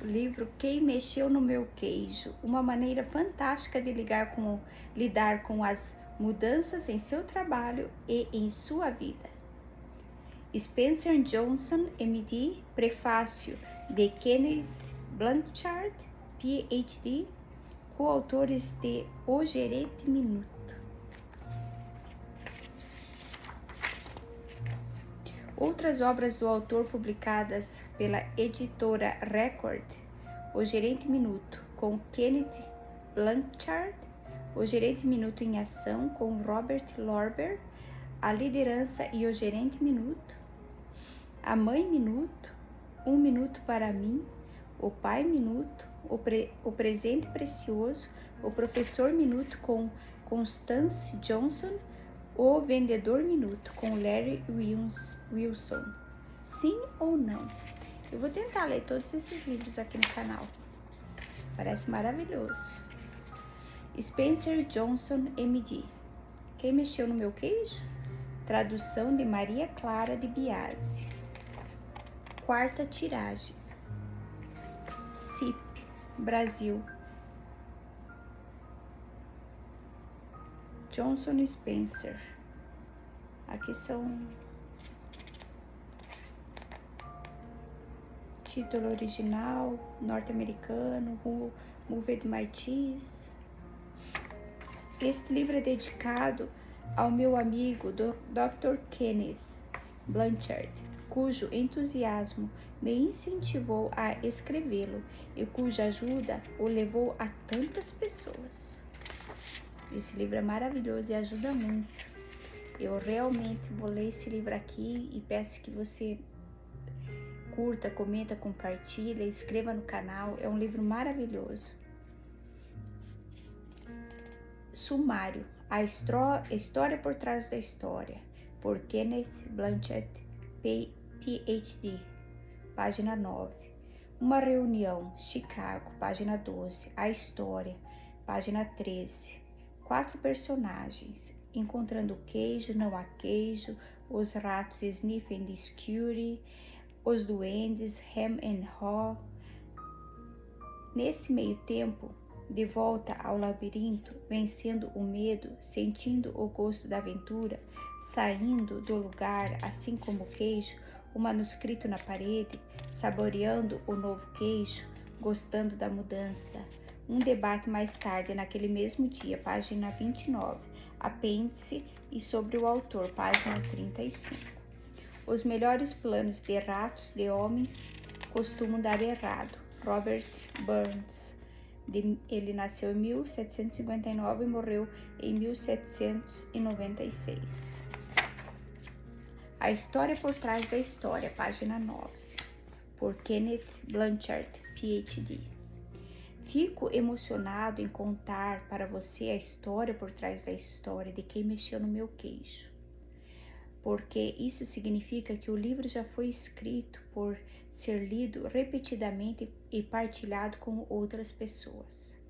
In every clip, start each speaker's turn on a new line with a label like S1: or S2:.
S1: livro Quem Mexeu no Meu Queijo, uma maneira fantástica de lidar com as mudanças em seu trabalho e em sua vida. Spencer Johnson, MD, prefácio de Kenneth Blanchard, PhD, coautores de O Gerente Minuto. Outras obras do autor publicadas pela editora Record: O Gerente Minuto, com Kenneth Blanchard; O Gerente Minuto em Ação, com Robert Lorber; A Liderança e o Gerente Minuto; A Mãe Minuto, Um Minuto para Mim; O Pai Minuto, o Presente Precioso; O Professor Minuto, com Constance Johnson; O Vendedor Minuto, com Larry Wilson. Sim ou não? Eu vou tentar ler todos esses livros aqui no canal. Parece maravilhoso. Spencer Johnson, MD. Quem Mexeu no Meu Queijo? Tradução de Maria Clara de Biasi. 4ª tiragem. CIP, Brasil. Johnson Spencer. Aqui são título original, norte-americano, Who Moved My Cheese. Este livro é dedicado ao meu amigo Dr. Kenneth Blanchard, cujo entusiasmo me incentivou a escrevê-lo e cuja ajuda o levou a tantas pessoas. Esse livro é maravilhoso e ajuda muito. Eu realmente vou ler esse livro aqui e peço que você curta, comenta, compartilha, inscreva no canal. É um livro maravilhoso. Sumário: A História por Trás da História, por Kenneth Blanchard, PhD, página 9. Uma Reunião, Chicago, página 12. A História, página 13. 4 personagens: Encontrando Queijo, Não Há Queijo, Os Ratos Sniffing the Scurry, Os Duendes, Hem and Haw. Nesse meio tempo, de volta ao labirinto, vencendo o medo, sentindo o gosto da aventura, saindo do lugar, assim como o queijo, o manuscrito na parede, saboreando o novo queijo, gostando da mudança. Um debate mais tarde, naquele mesmo dia, página 29, apêndice e sobre o autor, página 35. Os melhores planos de ratos de homens costumam dar errado. Robert Burns. Ele nasceu em 1759 e morreu em 1796. A História por Trás da História, página 9, por Kenneth Blanchard, PhD. Fico emocionado em contar para você a história por trás da história de Quem Mexeu no Meu Queijo, porque isso significa que o livro já foi escrito por ser lido repetidamente e partilhado com outras pessoas.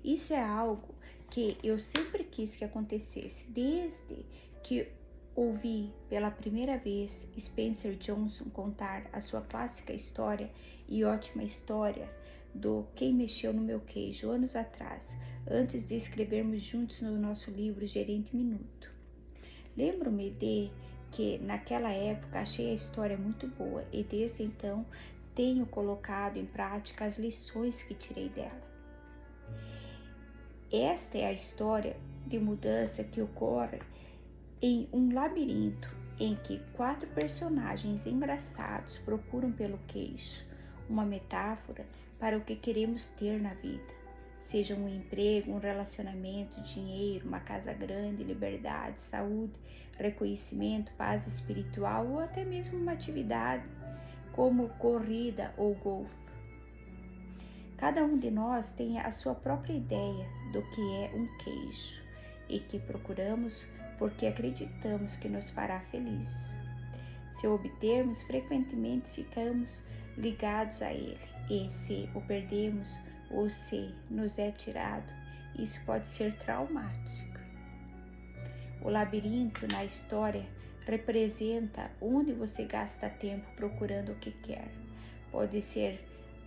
S1: Isso é algo que eu sempre quis que acontecesse, desde que ouvi pela primeira vez Spencer Johnson contar a sua clássica história e ótima história do Quem Mexeu no Meu Queijo, anos atrás, antes de escrevermos juntos no nosso livro Gerente Minuto. Lembro-me de que naquela época achei a história muito boa e desde então tenho colocado em prática as lições que tirei dela. Esta é a história de mudança que ocorre em um labirinto em que 4 personagens engraçados procuram pelo queijo, uma metáfora para o que queremos ter na vida, seja um emprego, um relacionamento, dinheiro, uma casa grande, liberdade, saúde, reconhecimento, paz espiritual ou até mesmo uma atividade como corrida ou golfe. Cada um de nós tem a sua própria ideia do que é um queijo e que procuramos porque acreditamos que nos fará felizes. Se o obtermos, frequentemente ficamos ligados a ele, e se o perdemos ou se nos é tirado, isso pode ser traumático. O labirinto na história representa onde você gasta tempo procurando o que quer. Pode ser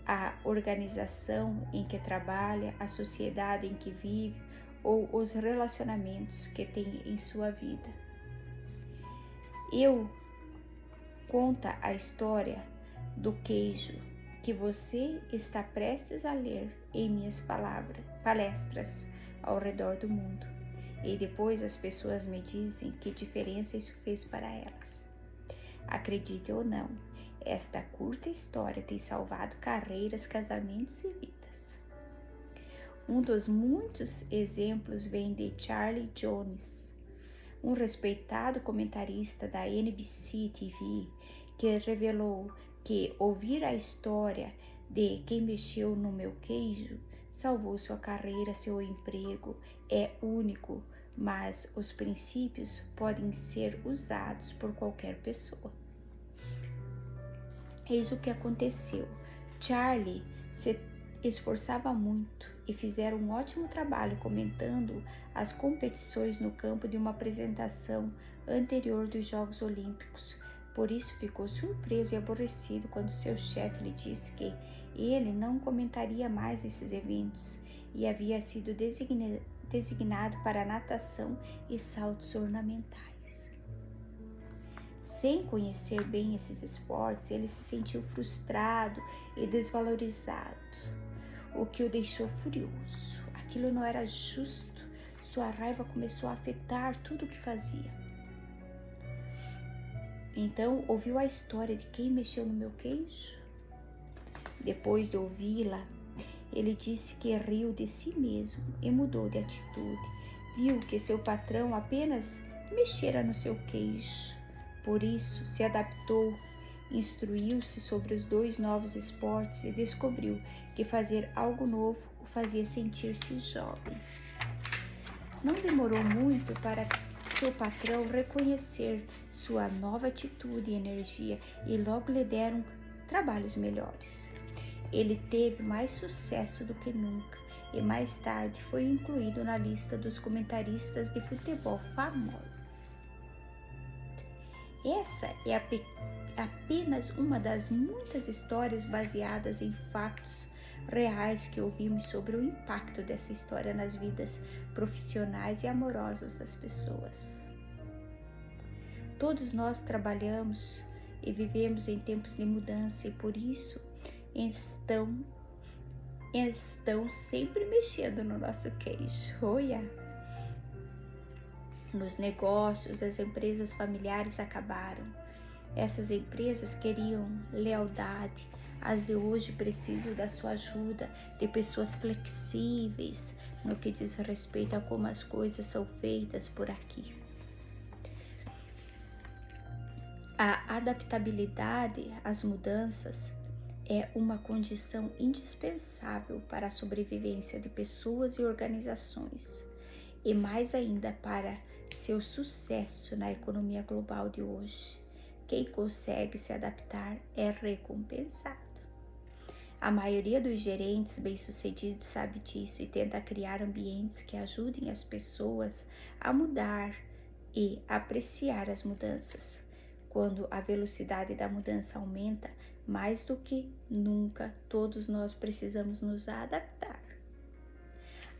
S1: a organização em que trabalha, a sociedade em que vive ou os relacionamentos que tem em sua vida. Eu conta a história do queijo que você está prestes a ler em minhas palestras ao redor do mundo. E depois as pessoas me dizem que diferença isso fez para elas. Acredite ou não, esta curta história tem salvado carreiras, casamentos e vidas. Um dos muitos exemplos vem de Charlie Jones, um respeitado comentarista da NBC TV, que revelou que ouvir a história de quem mexeu no meu queijo salvou sua carreira, seu emprego é único, mas os princípios podem ser usados por qualquer pessoa. Eis o que aconteceu. Charlie se esforçava muito e fizeram um ótimo trabalho comentando as competições no campo de uma apresentação anterior dos Jogos Olímpicos. Por isso ficou surpreso e aborrecido quando seu chefe lhe disse que ele não comentaria mais esses eventos e havia sido designado para natação e saltos ornamentais. Sem conhecer bem esses esportes, ele se sentiu frustrado e desvalorizado, o que o deixou furioso. Aquilo não era justo. Sua raiva começou a afetar tudo o que fazia. Então, ouviu a história de quem mexeu no meu queijo? Depois de ouvi-la, ele disse que riu de si mesmo e mudou de atitude. Viu que seu patrão apenas mexera no seu queijo. Por isso, se adaptou, instruiu-se sobre os 2 novos esportes e descobriu que fazer algo novo o fazia sentir-se jovem. Não demorou muito para seu patrão reconhecer sua nova atitude e energia e logo lhe deram trabalhos melhores. Ele teve mais sucesso do que nunca e mais tarde foi incluído na lista dos comentaristas de futebol famosos. Essa é apenas uma das muitas histórias baseadas em fatos reais que ouvimos sobre o impacto dessa história nas vidas profissionais e amorosas das pessoas. Todos nós trabalhamos e vivemos em tempos de mudança e por isso estão sempre mexendo no nosso queijo. Olha! Nos negócios, as empresas familiares acabaram. Essas empresas queriam lealdade. As de hoje precisam da sua ajuda, de pessoas flexíveis no que diz respeito a como as coisas são feitas por aqui. A adaptabilidade às mudanças é uma condição indispensável para a sobrevivência de pessoas e organizações, e mais ainda para seu sucesso na economia global de hoje. Quem consegue se adaptar é recompensado. A maioria dos gerentes bem-sucedidos sabe disso e tenta criar ambientes que ajudem as pessoas a mudar e apreciar as mudanças. Quando a velocidade da mudança aumenta, mais do que nunca, todos nós precisamos nos adaptar.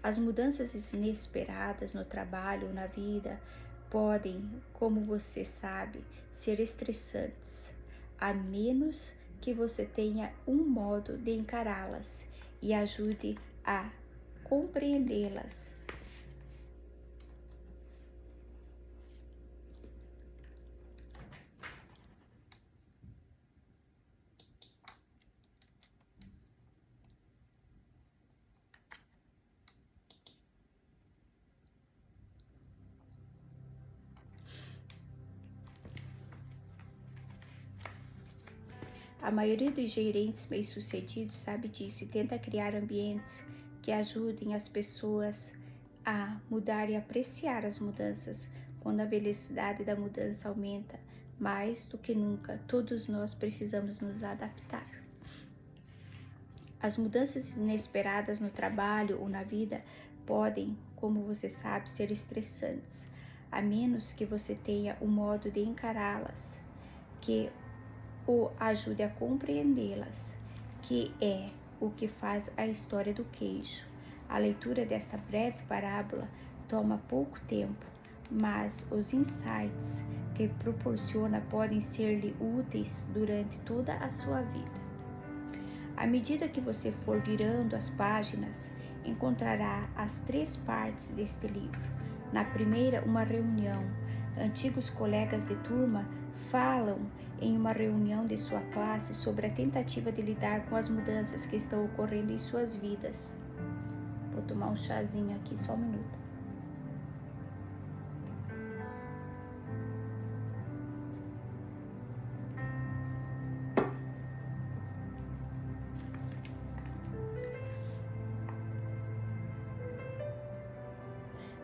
S1: As mudanças inesperadas no trabalho ou na vida podem, como você sabe, ser estressantes, a menos que você tenha um modo de encará-las e ajude a compreendê-las. A maioria dos gerentes bem-sucedidos sabe disso e tenta criar ambientes que ajudem as pessoas a mudar e apreciar as mudanças. Quando a velocidade da mudança aumenta, mais do que nunca, todos nós precisamos nos adaptar. As mudanças inesperadas no trabalho ou na vida podem, como você sabe, ser estressantes, a menos que você tenha um modo de encará-las que o ajude a compreendê-las. que é o que faz a história do queijo. A leitura desta breve parábola toma pouco tempo, mas os insights que proporciona podem ser-lhe úteis durante toda a sua vida. À medida que você for virando as páginas, encontrará as 3 partes deste livro. Na primeira, uma reunião. Antigos colegas de turma falam em uma reunião de sua classe sobre a tentativa de lidar com as mudanças que estão ocorrendo em suas vidas. Vou tomar um chazinho aqui, só um minuto.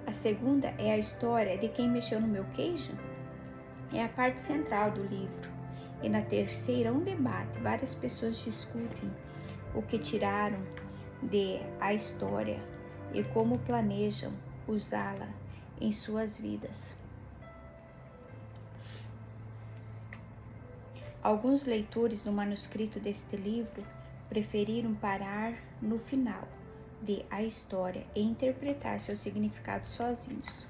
S1: A segunda é a história de quem mexeu no meu queijo. É a parte central do livro. E na terceira, um debate. Várias pessoas discutem o que tiraram de a história e como planejam usá-la em suas vidas. Alguns leitores do manuscrito deste livro preferiram parar no final de a história e interpretar seu significado sozinhos.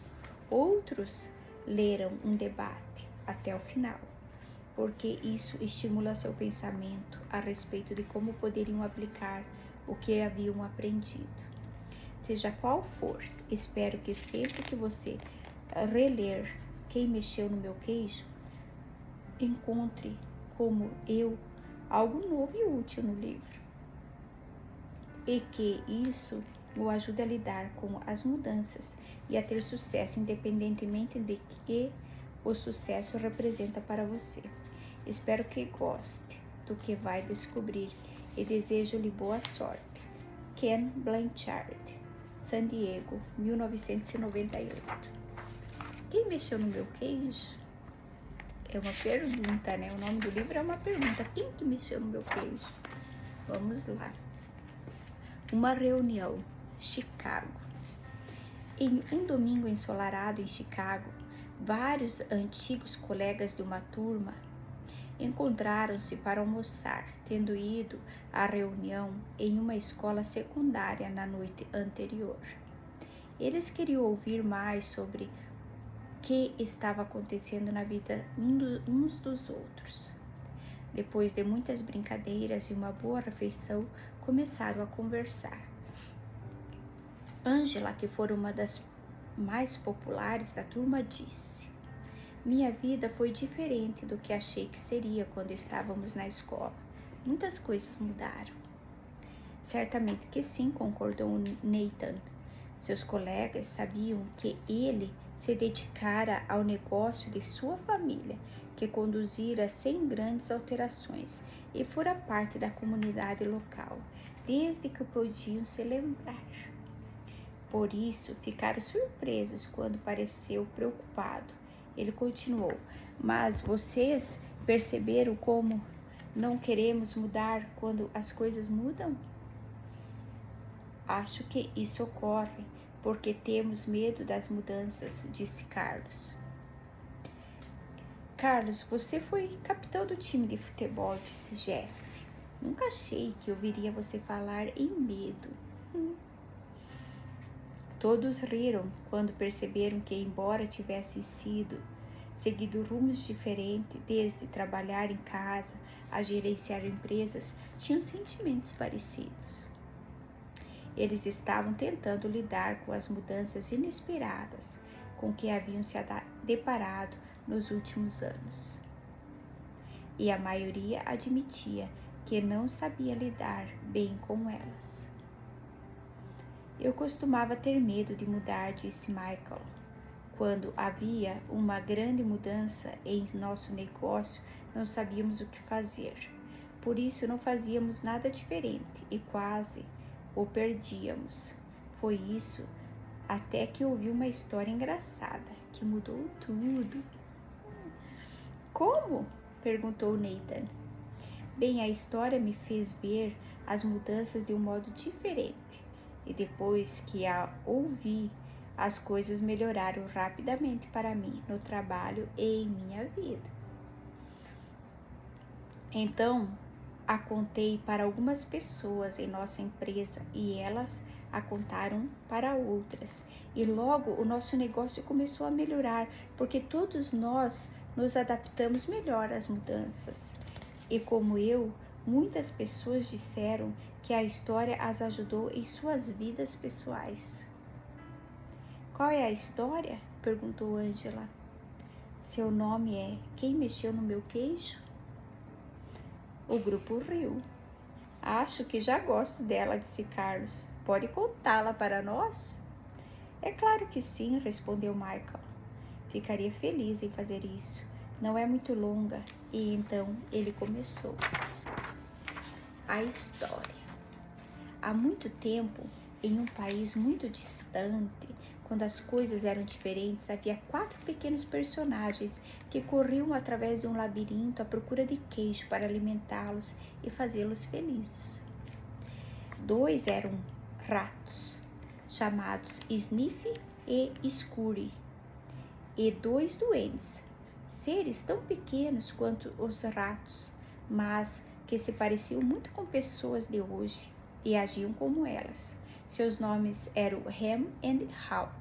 S1: Outros leram um debate até o final, porque isso estimula seu pensamento a respeito de como poderiam aplicar o que haviam aprendido. Seja qual for, espero que sempre que você reler Quem Mexeu no Meu Queijo, encontre, como eu, algo novo e útil no livro. E que isso o ajude a lidar com as mudanças e a ter sucesso, independentemente de que o sucesso representa para você. Espero que goste do que vai descobrir e desejo-lhe boa sorte. Ken Blanchard, San Diego, 1998. Quem mexeu no meu queijo? É uma pergunta, né? O nome do livro é uma pergunta. Quem que mexeu no meu queijo? Vamos lá. Uma reunião, Chicago. Em um domingo ensolarado em Chicago, vários antigos colegas de uma turma encontraram-se para almoçar, tendo ido à reunião em uma escola secundária na noite anterior. Eles queriam ouvir mais sobre o que estava acontecendo na vida uns dos outros. Depois de muitas brincadeiras e uma boa refeição, começaram a conversar. Angela, que foi uma das mais populares da turma, disse: "Minha vida foi diferente do que achei que seria quando estávamos na escola. Muitas coisas mudaram." "Certamente que sim", concordou Nathan. Seus colegas sabiam que ele se dedicara ao negócio de sua família, que conduzira sem grandes alterações, e fora parte da comunidade local, desde que podiam se lembrar. Por isso, ficaram surpresos quando pareceu preocupado. Ele continuou: "Mas vocês perceberam como não queremos mudar quando as coisas mudam? Acho que isso ocorre porque temos medo das mudanças", disse Carlos. "Carlos, você foi capitão do time de futebol", disse Jesse. "Nunca achei que ouviria você falar em medo." Todos riram quando perceberam que, embora tivessem seguido rumos diferentes, desde trabalhar em casa a gerenciar empresas, tinham sentimentos parecidos. Eles estavam tentando lidar com as mudanças inesperadas com que haviam se deparado nos últimos anos. E a maioria admitia que não sabia lidar bem com elas. "Eu costumava ter medo de mudar", disse Michael. "Quando havia uma grande mudança em nosso negócio, não sabíamos o que fazer. Por isso não fazíamos nada diferente e quase o perdíamos. Foi isso até que ouvi uma história engraçada que mudou tudo." "Como?" perguntou Nathan. "Bem, a história me fez ver as mudanças de um modo diferente. E depois que a ouvi, as coisas melhoraram rapidamente para mim no trabalho e em minha vida." Então, a contei para algumas pessoas em nossa empresa e elas a contaram para outras. E logo o nosso negócio começou a melhorar, porque todos nós nos adaptamos melhor às mudanças. E como eu, muitas pessoas disseram que a história as ajudou em suas vidas pessoais. Qual é a história? Perguntou Angela. Seu nome é Quem Mexeu no Meu Queijo? O grupo riu. Acho que já gosto dela, disse Carlos. Pode contá-la para nós? É claro que sim, respondeu Michael. Ficaria feliz em fazer isso. Não é muito longa. E então ele começou. A história. Há muito tempo, em um país muito distante, quando as coisas eram diferentes, havia 4 pequenos personagens que corriam através de um labirinto à procura de queijo para alimentá-los e fazê-los felizes. 2 eram ratos, chamados Sniffy e Scurry, e 2 duendes, seres tão pequenos quanto os ratos, mas que se pareciam muito com pessoas de hoje e agiam como elas. Seus nomes eram Ham e Haw.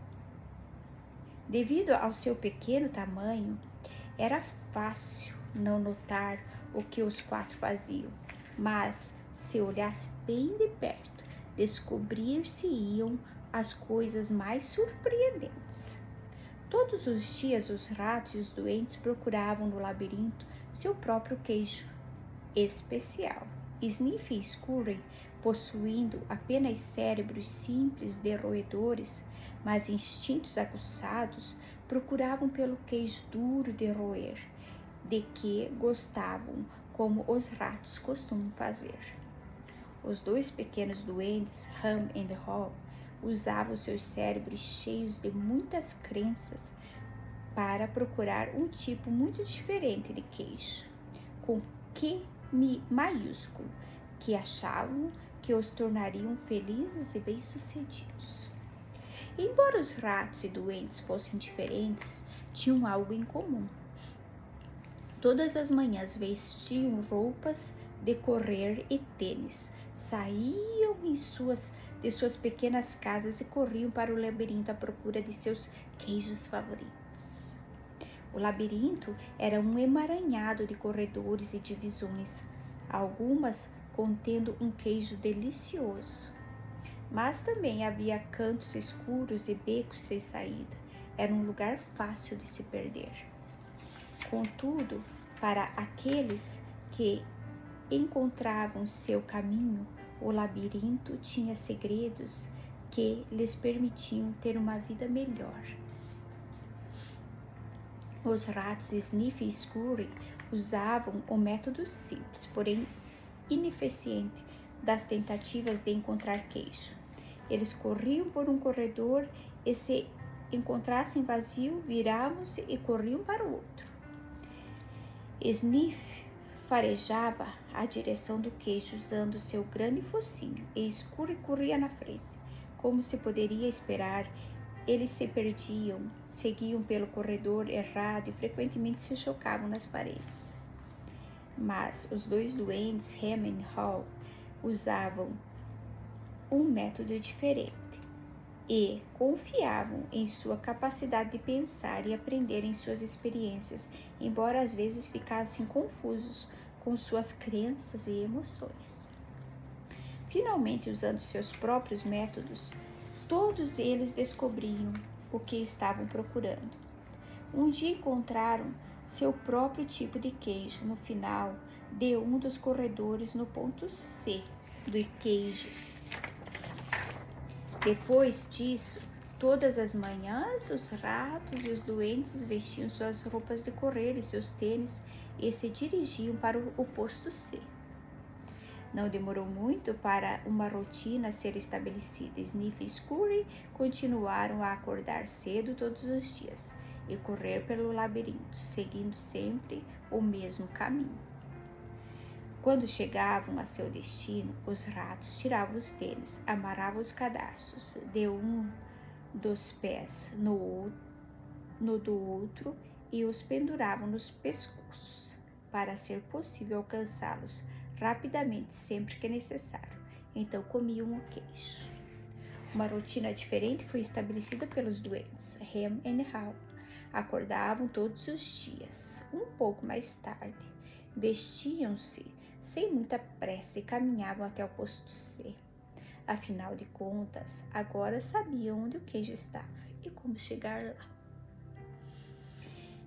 S1: Devido ao seu pequeno tamanho, era fácil não notar o que os 4 faziam, mas se olhasse bem de perto, descobrir-se-iam as coisas mais surpreendentes. Todos os dias os ratos e os doentes procuravam no labirinto seu próprio queijo especial. Sniff e Scurry, possuindo apenas cérebros simples de roedores, mas instintos aguçados, procuravam pelo queijo duro de roer, de que gostavam, como os ratos costumam fazer. Os 2 pequenos duendes, Ham e Haw, usavam seus cérebros cheios de muitas crenças para procurar um tipo muito diferente de queijo, com Q maiúsculo, que achavam que os tornariam felizes e bem-sucedidos. Embora os ratos e doentes fossem diferentes, tinham algo em comum. Todas as manhãs vestiam roupas de correr e tênis, saíam de suas pequenas casas e corriam para o labirinto à procura de seus queijos favoritos. O labirinto era um emaranhado de corredores e divisões, algumas contendo um queijo delicioso. Mas também havia cantos escuros e becos sem saída. Era um lugar fácil de se perder. Contudo, para aqueles que encontravam seu caminho, o labirinto tinha segredos que lhes permitiam ter uma vida melhor. Os ratos Sniff e Scurry usavam o método simples, porém ineficiente, das tentativas de encontrar queijo. Eles corriam por um corredor e, se encontrassem vazio, viravam-se e corriam para o outro. Sniff farejava a direção do queijo usando seu grande focinho e Scurry corria na frente. Como se poderia esperar, eles se perdiam, seguiam pelo corredor errado e frequentemente se chocavam nas paredes. Mas os 2 duendes, Ham e Haw, usavam um método diferente e confiavam em sua capacidade de pensar e aprender em suas experiências, embora às vezes ficassem confusos com suas crenças e emoções. Finalmente, usando seus próprios métodos, todos eles descobriam o que estavam procurando. Um dia encontraram seu próprio tipo de queijo no final de um dos corredores no ponto C do queijo. Depois disso, todas as manhãs, os ratos e os doentes vestiam suas roupas de correr e seus tênis e se dirigiam para o posto C. Não demorou muito para uma rotina ser estabelecida. Sniff e Scurry continuaram a acordar cedo todos os dias e correr pelo labirinto, seguindo sempre o mesmo caminho. Quando chegavam a seu destino, os ratos tiravam os tênis, amarravam os cadarços de um dos pés no do outro e os penduravam nos pescoços, para ser possível alcançá-los rapidamente sempre que necessário. Então comiam o queijo. Uma rotina diferente foi estabelecida pelos doentes, Ham e Hal. Acordavam todos os dias, um pouco mais tarde. Vestiam-se sem muita pressa e caminhavam até o posto C. Afinal de contas, agora sabiam onde o queijo estava e como chegar lá.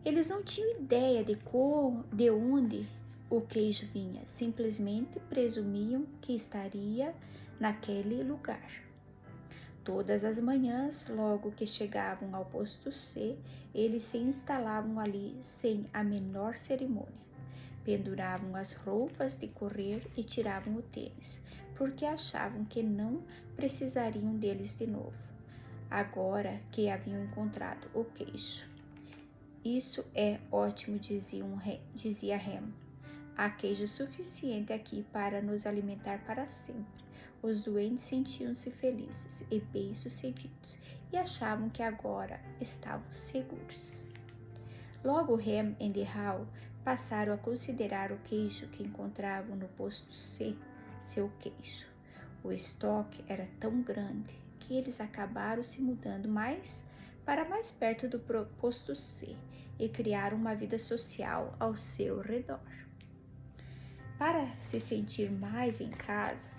S1: Eles não tinham ideia de onde o queijo vinha, simplesmente presumiam que estaria naquele lugar. Todas as manhãs, logo que chegavam ao posto C, eles se instalavam ali sem a menor cerimônia. Penduravam as roupas de correr e tiravam o tênis, porque achavam que não precisariam deles de novo, agora que haviam encontrado o queijo. Isso é ótimo, dizia Ham. Há queijo suficiente aqui para nos alimentar para sempre. Os doentes sentiam-se felizes e bem-sucedidos e achavam que agora estavam seguros. Logo Ham e Hal passaram a considerar o queijo que encontravam no posto C seu queijo. O estoque era tão grande que eles acabaram se mudando para mais perto do posto C e criaram uma vida social ao seu redor. Para se sentir mais em casa,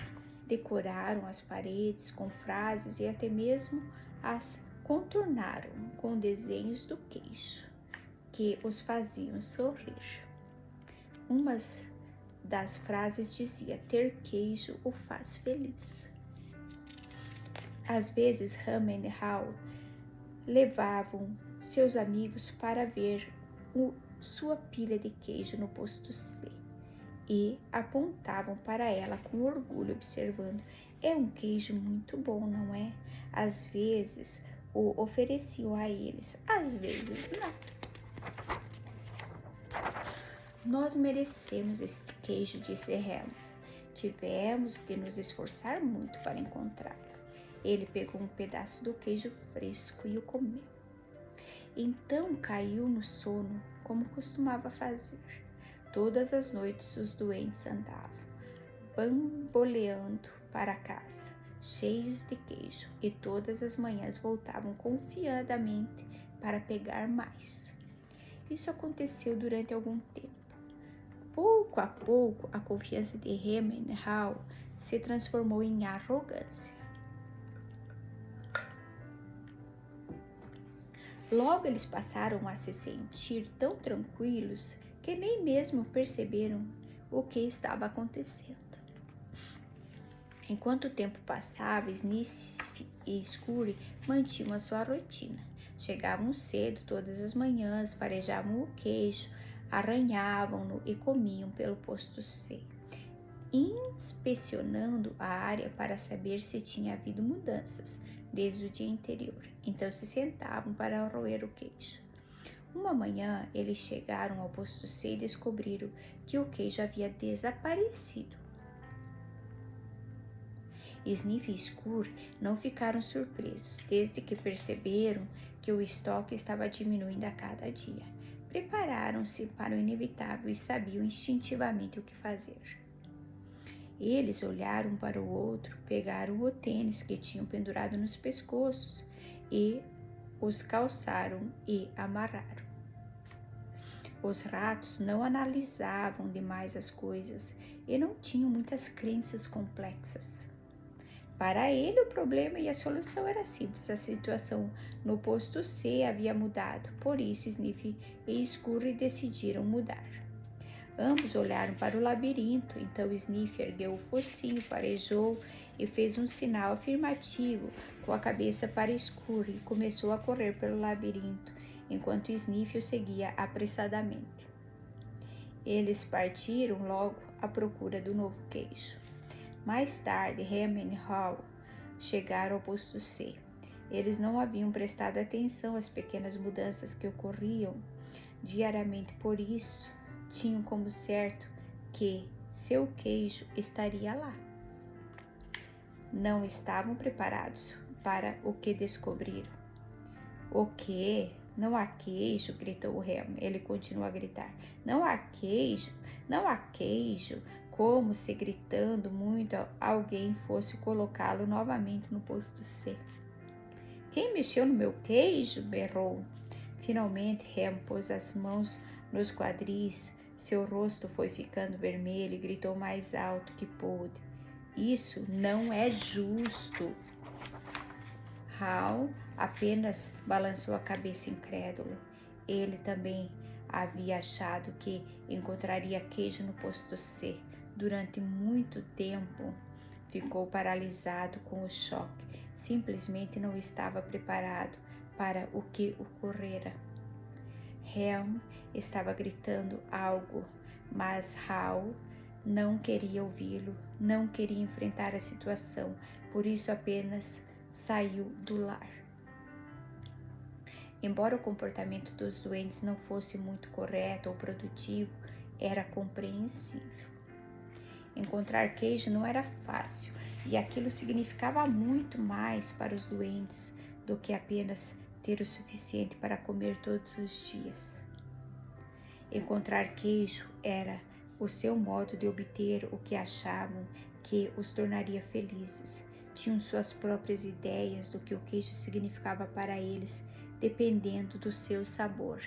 S1: decoraram as paredes com frases e até mesmo as contornaram com desenhos do queijo, que os faziam sorrir. Uma das frases dizia: ter queijo o faz feliz. Às vezes, Ham e Hal levavam seus amigos para ver sua pilha de queijo no posto C e apontavam para ela com orgulho, observando: é um queijo muito bom, não é? Às vezes o ofereciam a eles, às vezes não. Nós merecemos este queijo, disse Ham. Tivemos de nos esforçar muito para encontrá-lo. Ele pegou um pedaço do queijo fresco e o comeu. Então caiu no sono, como costumava fazer. Todas as noites os doentes andavam, bamboleando para casa, cheios de queijo, e todas as manhãs voltavam confiadamente para pegar mais. Isso aconteceu durante algum tempo. Pouco a pouco, a confiança de Ham e Hal se transformou em arrogância. Logo eles passaram a se sentir tão tranquilos que nem mesmo perceberam o que estava acontecendo. Enquanto o tempo passava, Sniff e Scurry mantinham a sua rotina. Chegavam cedo todas as manhãs, farejavam o queijo, arranhavam-no e comiam pelo posto C, inspecionando a área para saber se tinha havido mudanças desde o dia anterior. Então se sentavam para roer o queijo. Uma manhã, eles chegaram ao posto C e descobriram que o queijo havia desaparecido. Sniff e Scurry não ficaram surpresos, desde que perceberam que o estoque estava diminuindo a cada dia. Prepararam-se para o inevitável e sabiam instintivamente o que fazer. Eles olharam um para o outro, pegaram o tênis que tinham pendurado nos pescoços e os calçaram e amarraram. Os ratos não analisavam demais as coisas e não tinham muitas crenças complexas. Para ele, o problema e a solução era simples. A situação no posto C havia mudado, por isso Sniff e Scurry decidiram mudar. Ambos olharam para o labirinto, então Sniff ergueu o focinho, farejou e fez um sinal afirmativo com a cabeça para Scurry e começou a correr pelo labirinto, enquanto Sniff o seguia apressadamente. Eles partiram logo à procura do novo queijo. Mais tarde, Ham e Hal chegaram ao posto C. Eles não haviam prestado atenção às pequenas mudanças que ocorriam diariamente, por isso tinham como certo que seu queijo estaria lá. Não estavam preparados para o que descobriram. O quê? Não há queijo, gritou Ham. Ele continuou a gritar. Não há queijo, não há queijo. como se gritando muito alguém fosse colocá-lo novamente no posto C. Quem mexeu no meu queijo? Berrou. Finalmente, Ham pôs as mãos nos quadris, seu rosto foi ficando vermelho e gritou mais alto que pôde. Isso não é justo. Hal apenas balançou a cabeça incrédulo. Ele também havia achado que encontraria queijo no posto C. Durante muito tempo ficou paralisado com o choque. Simplesmente não estava preparado para o que ocorrera. Helm estava gritando algo, mas Hal não queria ouvi-lo, não queria enfrentar a situação, por isso apenas saiu do lar. Embora o comportamento dos doentes não fosse muito correto ou produtivo, era compreensível. Encontrar queijo não era fácil, e aquilo significava muito mais para os doentes do que apenas ter o suficiente para comer todos os dias. Encontrar queijo era o seu modo de obter o que achavam que os tornaria felizes. Tinham suas próprias ideias do que o queijo significava para eles, dependendo do seu sabor.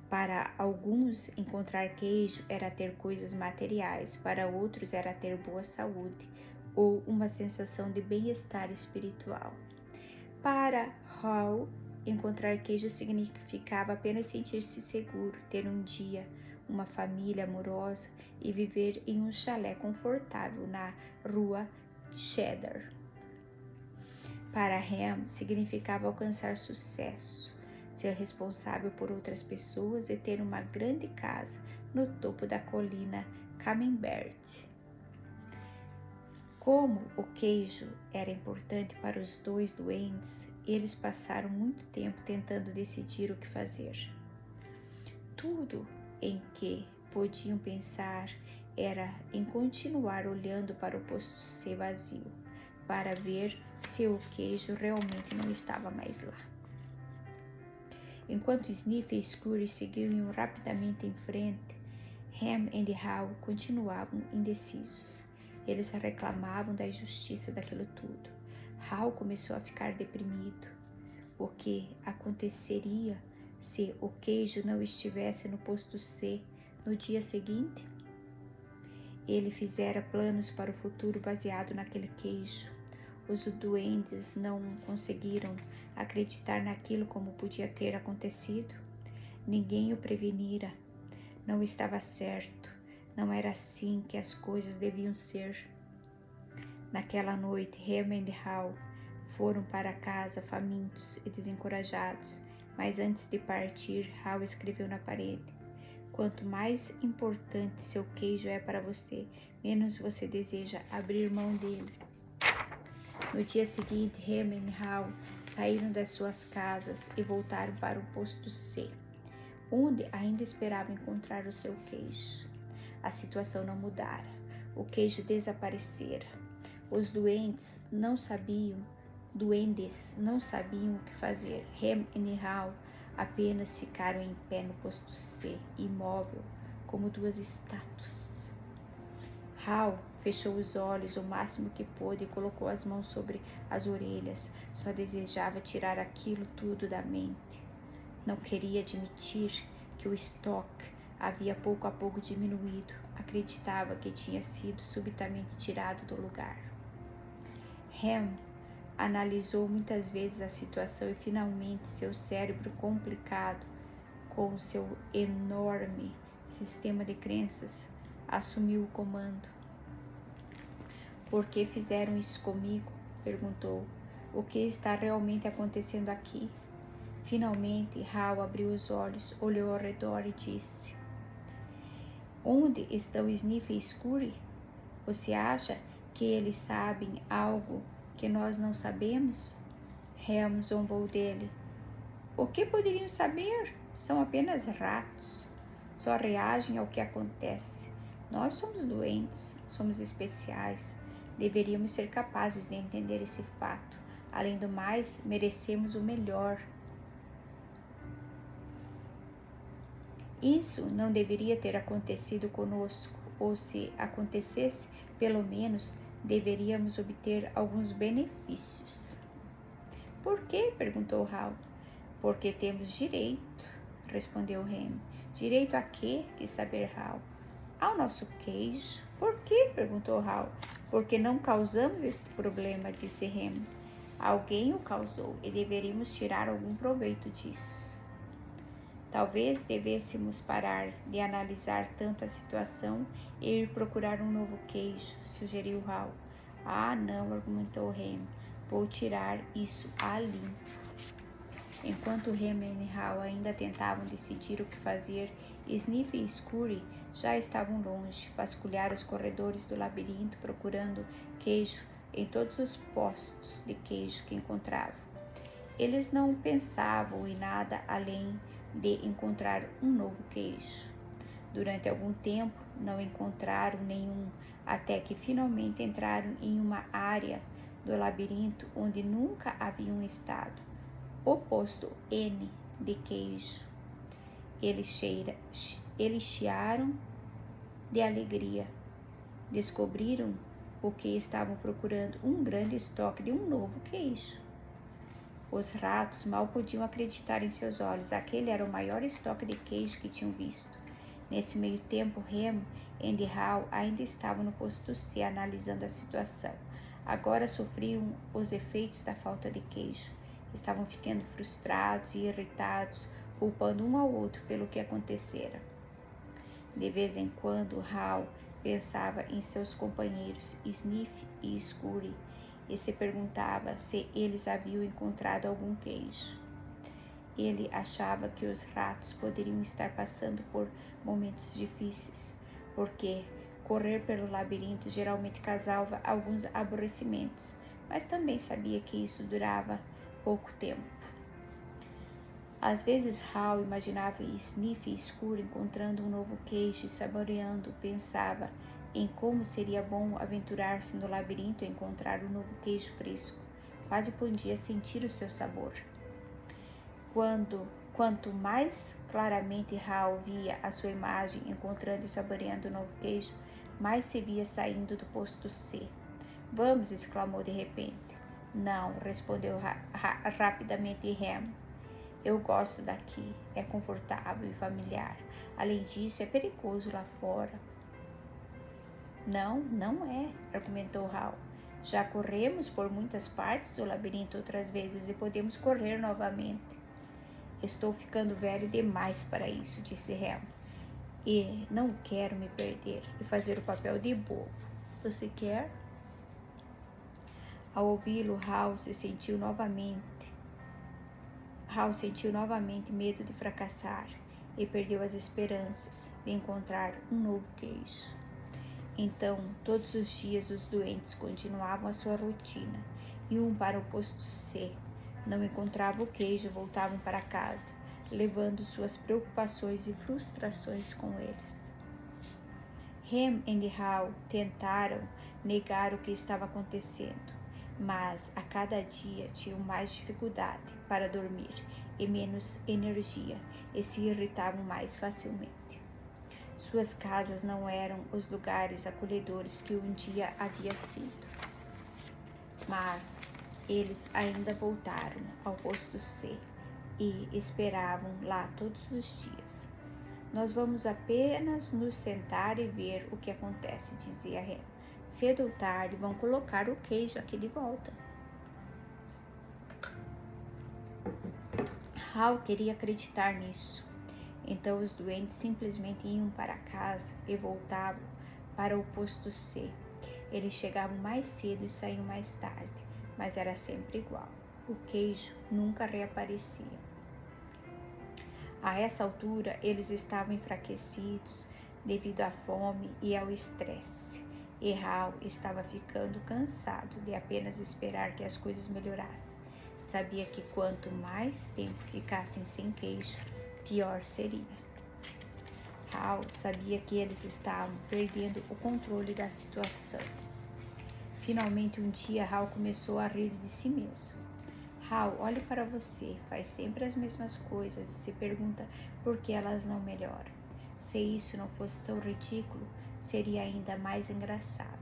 S1: Para alguns, encontrar queijo era ter coisas materiais, para outros era ter boa saúde ou uma sensação de bem-estar espiritual. Para Hal, encontrar queijo significava apenas sentir-se seguro, ter um dia, uma família amorosa e viver em um chalé confortável na rua Cheddar. Para Ham, significava alcançar sucesso, ser responsável por outras pessoas e ter uma grande casa no topo da colina Camembert. Como o queijo era importante para os dois doentes, eles passaram muito tempo tentando decidir o que fazer. Tudo em que podiam pensar era em continuar olhando para o posto C vazio, para ver se o queijo realmente não estava mais lá. Enquanto Sniff e Scurry seguiam rapidamente em frente, Ham e Hal continuavam indecisos. Eles reclamavam da injustiça daquilo tudo. Hal começou a ficar deprimido. O que aconteceria se o queijo não estivesse no posto C no dia seguinte? Ele fizera planos para o futuro baseado naquele queijo. Os doentes não conseguiram acreditar naquilo como podia ter acontecido. Ninguém o prevenira. Não estava certo. Não era assim que as coisas deviam ser. Naquela noite, Ham e Hal foram para casa famintos e desencorajados, mas antes de partir, Hal escreveu na parede: quanto mais importante seu queijo é para você, menos você deseja abrir mão dele. No dia seguinte, Ham e Hal saíram das suas casas e voltaram para o posto C, onde ainda esperavam encontrar o seu queijo. A situação não mudara. O queijo desaparecera. Os duendes não sabiam o que fazer. Ham e Hal apenas ficaram em pé no posto C, imóvel, como duas estátuas. Hal fechou os olhos o máximo que pôde e colocou as mãos sobre as orelhas. Só desejava tirar aquilo tudo da mente. Não queria admitir que o estoque havia pouco a pouco diminuído. Acreditava que tinha sido subitamente tirado do lugar. Ham analisou muitas vezes a situação e finalmente seu cérebro complicado com seu enorme sistema de crenças assumiu o comando. Por que fizeram isso comigo? Perguntou. O que está realmente acontecendo aqui? Finalmente, Hal abriu os olhos, olhou ao redor e disse: onde estão Sniff e Scurry? Você acha que eles sabem algo que nós não sabemos? Ham zombou dele. O que poderiam saber? São apenas ratos. Só reagem ao que acontece. Nós somos doentes, somos especiais. Deveríamos ser capazes de entender esse fato. Além do mais, merecemos o melhor. Isso não deveria ter acontecido conosco. ou se acontecesse, pelo menos deveríamos obter alguns benefícios. Por quê? Perguntou Hal. Porque temos direito, respondeu Rem. Direito a quê? Quis saber Hal. Ao nosso queijo. Por quê? Perguntou Hal. Porque não causamos este problema, disse Rem. Alguém o causou e deveríamos tirar algum proveito disso. Talvez devêssemos parar de analisar tanto a situação e ir procurar um novo queijo, sugeriu Hal. Ah, não, argumentou Rem. Vou tirar isso a limpo. Enquanto Rem e Hal ainda tentavam decidir o que fazer, Sniff e Scurry já estavam longe, vasculharam os corredores do labirinto procurando queijo em todos os postos de queijo que encontravam. Eles não pensavam em nada além de encontrar um novo queijo. Durante algum tempo não encontraram nenhum, até que finalmente entraram em uma área do labirinto onde nunca haviam estado, o posto N de queijo. Eles chiaram de alegria. Descobriram o que estavam procurando, um grande estoque de um novo queijo. Os ratos mal podiam acreditar em seus olhos. Aquele era o maior estoque de queijo que tinham visto. Nesse meio tempo, Rem e Hal ainda estavam no posto C analisando a situação. Agora sofriam os efeitos da falta de queijo. Estavam ficando frustrados e irritados, culpando um ao outro pelo que acontecera. De vez em quando, Hal pensava em seus companheiros Sniff e Scurry e se perguntava se eles haviam encontrado algum queijo. Ele achava que os ratos poderiam estar passando por momentos difíceis, porque correr pelo labirinto geralmente causava alguns aborrecimentos, mas também sabia que isso durava pouco tempo. Às vezes Hal imaginava Sniff e Scurry encontrando um novo queijo e saboreando, pensava em como seria bom aventurar-se no labirinto e encontrar um novo queijo fresco. Quase podia sentir o seu sabor. Quanto mais claramente Hal via a sua imagem encontrando e saboreando o novo queijo, mais se via saindo do posto C. Vamos, exclamou de repente. Não, respondeu rapidamente Rem. Eu gosto daqui, é confortável e familiar. Além disso, é perigoso lá fora. Não, não é, argumentou Hal. Já corremos por muitas partes do labirinto outras vezes e podemos correr novamente. Estou ficando velho demais para isso, disse Rem. E não quero me perder e fazer o papel de bobo. Você quer? Ao ouvi-lo, Hal sentiu novamente medo de fracassar e perdeu as esperanças de encontrar um novo queijo. Então, todos os dias os doentes continuavam a sua rotina. Iam para o posto C. Não encontravam o queijo e voltavam para casa, levando suas preocupações e frustrações com eles. Rem e Hal tentaram negar o que estava acontecendo, mas a cada dia tinham mais dificuldade para dormir e menos energia e se irritavam mais facilmente. Suas casas não eram os lugares acolhedores que um dia havia sido. Mas eles ainda voltaram ao posto C e esperavam lá todos os dias. Nós vamos apenas nos sentar e ver o que acontece, dizia Rem. Cedo ou tarde vão colocar o queijo aqui de volta. Hal queria acreditar nisso. Então os doentes simplesmente iam para casa e voltavam para o posto C. Eles chegavam mais cedo e saíam mais tarde, mas era sempre igual. O queijo nunca reaparecia. A essa altura, eles estavam enfraquecidos devido à fome e ao estresse. E Hal estava ficando cansado de apenas esperar que as coisas melhorassem. Sabia que quanto mais tempo ficassem sem queijo, pior seria. Hal sabia que eles estavam perdendo o controle da situação. Finalmente, um dia, Hal começou a rir de si mesmo. Hal, olhe para você, faz sempre as mesmas coisas e se pergunta por que elas não melhoram. Se isso não fosse tão ridículo, seria ainda mais engraçado.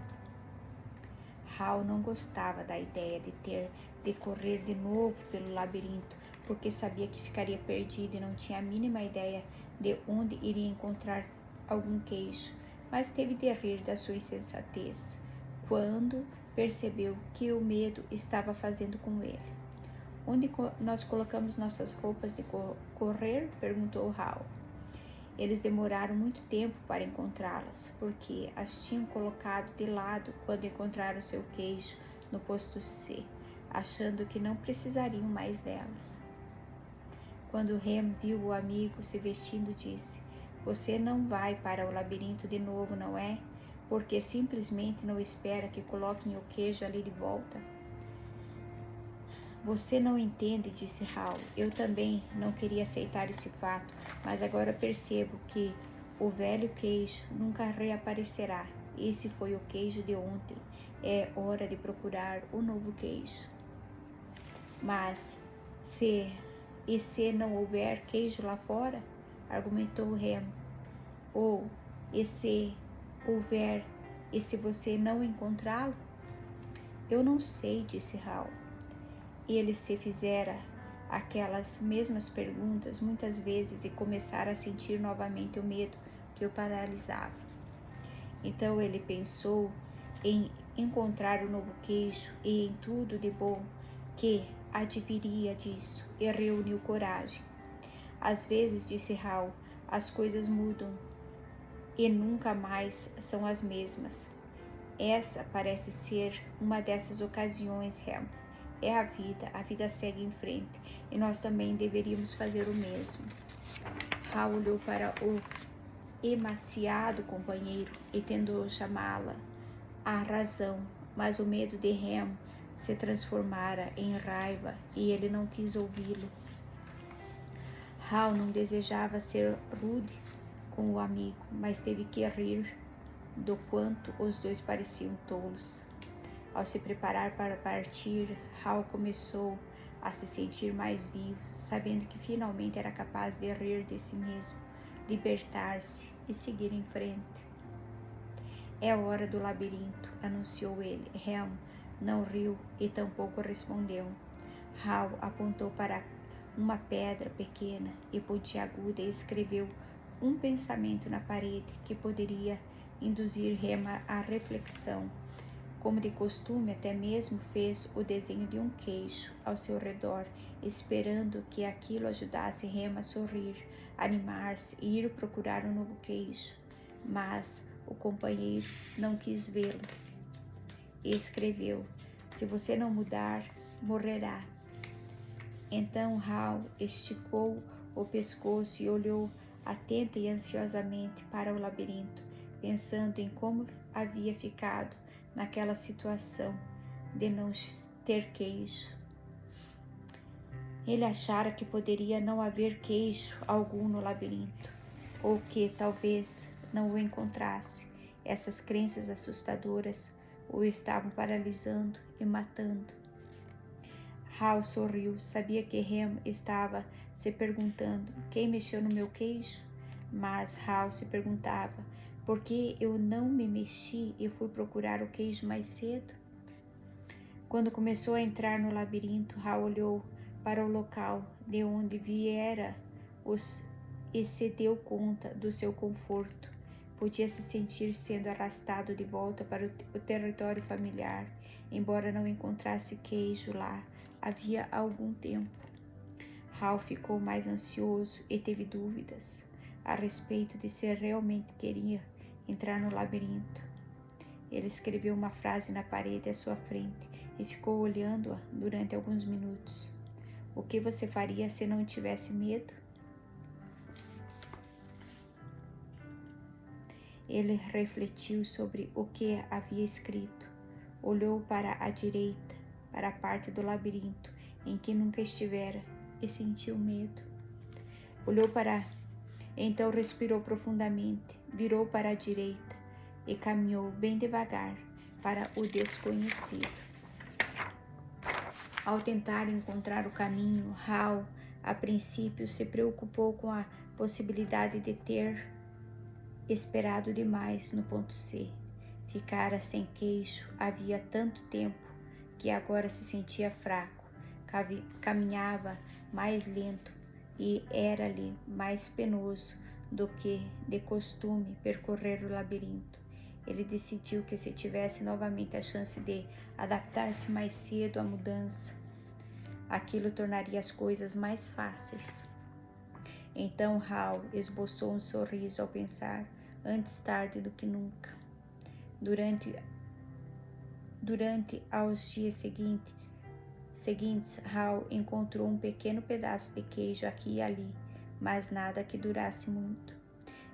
S1: Hal não gostava da ideia de ter de correr de novo pelo labirinto, porque sabia que ficaria perdido e não tinha a mínima ideia de onde iria encontrar algum queijo, mas teve de rir da sua insensatez quando percebeu que o medo estava fazendo com ele. Onde nós colocamos nossas roupas de correr? Perguntou Hal. Eles demoraram muito tempo para encontrá-las, porque as tinham colocado de lado quando encontraram seu queijo no posto C, achando que não precisariam mais delas. Quando Rem viu o amigo se vestindo, disse: "Você não vai para o labirinto de novo, não é? Porque simplesmente não espera que coloquem o queijo ali de volta?" "Você não entende", disse Hal. "Eu também não queria aceitar esse fato, mas agora percebo que o velho queijo nunca reaparecerá. Esse foi o queijo de ontem. É hora de procurar o novo queijo." "Mas se não houver queijo lá fora?" argumentou Rem. "Ou e se houver, e se você não encontrá-lo?" "Eu não sei", disse Hal. Ele se fizera aquelas mesmas perguntas muitas vezes e começara a sentir novamente o medo que o paralisava. Então ele pensou em encontrar o novo queijo e em tudo de bom que adviria disso, e reuniu coragem. "Às vezes", disse Hal, "as coisas mudam e nunca mais são as mesmas. Essa parece ser uma dessas ocasiões, Rem. É a vida segue em frente, e nós também deveríamos fazer o mesmo." Hal olhou para o emaciado companheiro e tentou chamá-la à razão, mas o medo de Rem se transformara em raiva e ele não quis ouvi-lo. Hal não desejava ser rude com o amigo, mas teve que rir do quanto os dois pareciam tolos. Ao se preparar para partir, Hal começou a se sentir mais vivo, sabendo que finalmente era capaz de rir de si mesmo, libertar-se e seguir em frente. "É hora do labirinto", anunciou ele. Rem não riu e tampouco respondeu. Hal apontou para uma pedra pequena e pontiaguda e escreveu um pensamento na parede que poderia induzir Rem à reflexão. Como de costume, até mesmo fez o desenho de um queijo ao seu redor, esperando que aquilo ajudasse Rem a sorrir, animar-se e ir procurar um novo queijo. Mas o companheiro não quis vê-lo e escreveu: "Se você não mudar, morrerá." Então Hal esticou o pescoço e olhou atenta e ansiosamente para o labirinto, pensando em como havia ficado naquela situação de não ter queijo. Ele achara que poderia não haver queijo algum no labirinto, ou que talvez não o encontrasse. Essas crenças assustadoras o estavam paralisando e matando. Hal sorriu. Sabia que Rem estava se perguntando: "Quem mexeu no meu queijo?" Mas Hal se perguntava: "Por que eu não me mexi e fui procurar o queijo mais cedo?" Quando começou a entrar no labirinto, Hal olhou para o local de onde viera e se deu conta do seu conforto. Podia se sentir sendo arrastado de volta para o território familiar, embora não encontrasse queijo lá havia algum tempo. Hal ficou mais ansioso e teve dúvidas a respeito de se realmente queria entrar no labirinto. Ele escreveu uma frase na parede à sua frente e ficou olhando-a durante alguns minutos. "O que você faria se não tivesse medo?" Ele refletiu sobre o que havia escrito. Olhou para a direita, para a parte do labirinto em que nunca estivera, e sentiu medo. Então respirou profundamente, virou para a direita e caminhou bem devagar para o desconhecido. Ao tentar encontrar o caminho, Hal, a princípio, se preocupou com a possibilidade de ter esperado demais no ponto C. Ficara sem queijo havia tanto tempo que agora se sentia fraco, caminhava mais lento e era-lhe mais penoso do que de costume percorrer o labirinto. Ele decidiu que se tivesse novamente a chance de adaptar-se mais cedo à mudança, aquilo tornaria as coisas mais fáceis. Então Hal esboçou um sorriso ao pensar, antes tarde do que nunca. Durante aos dias seguintes, Hal encontrou um pequeno pedaço de queijo aqui e ali, mas nada que durasse muito.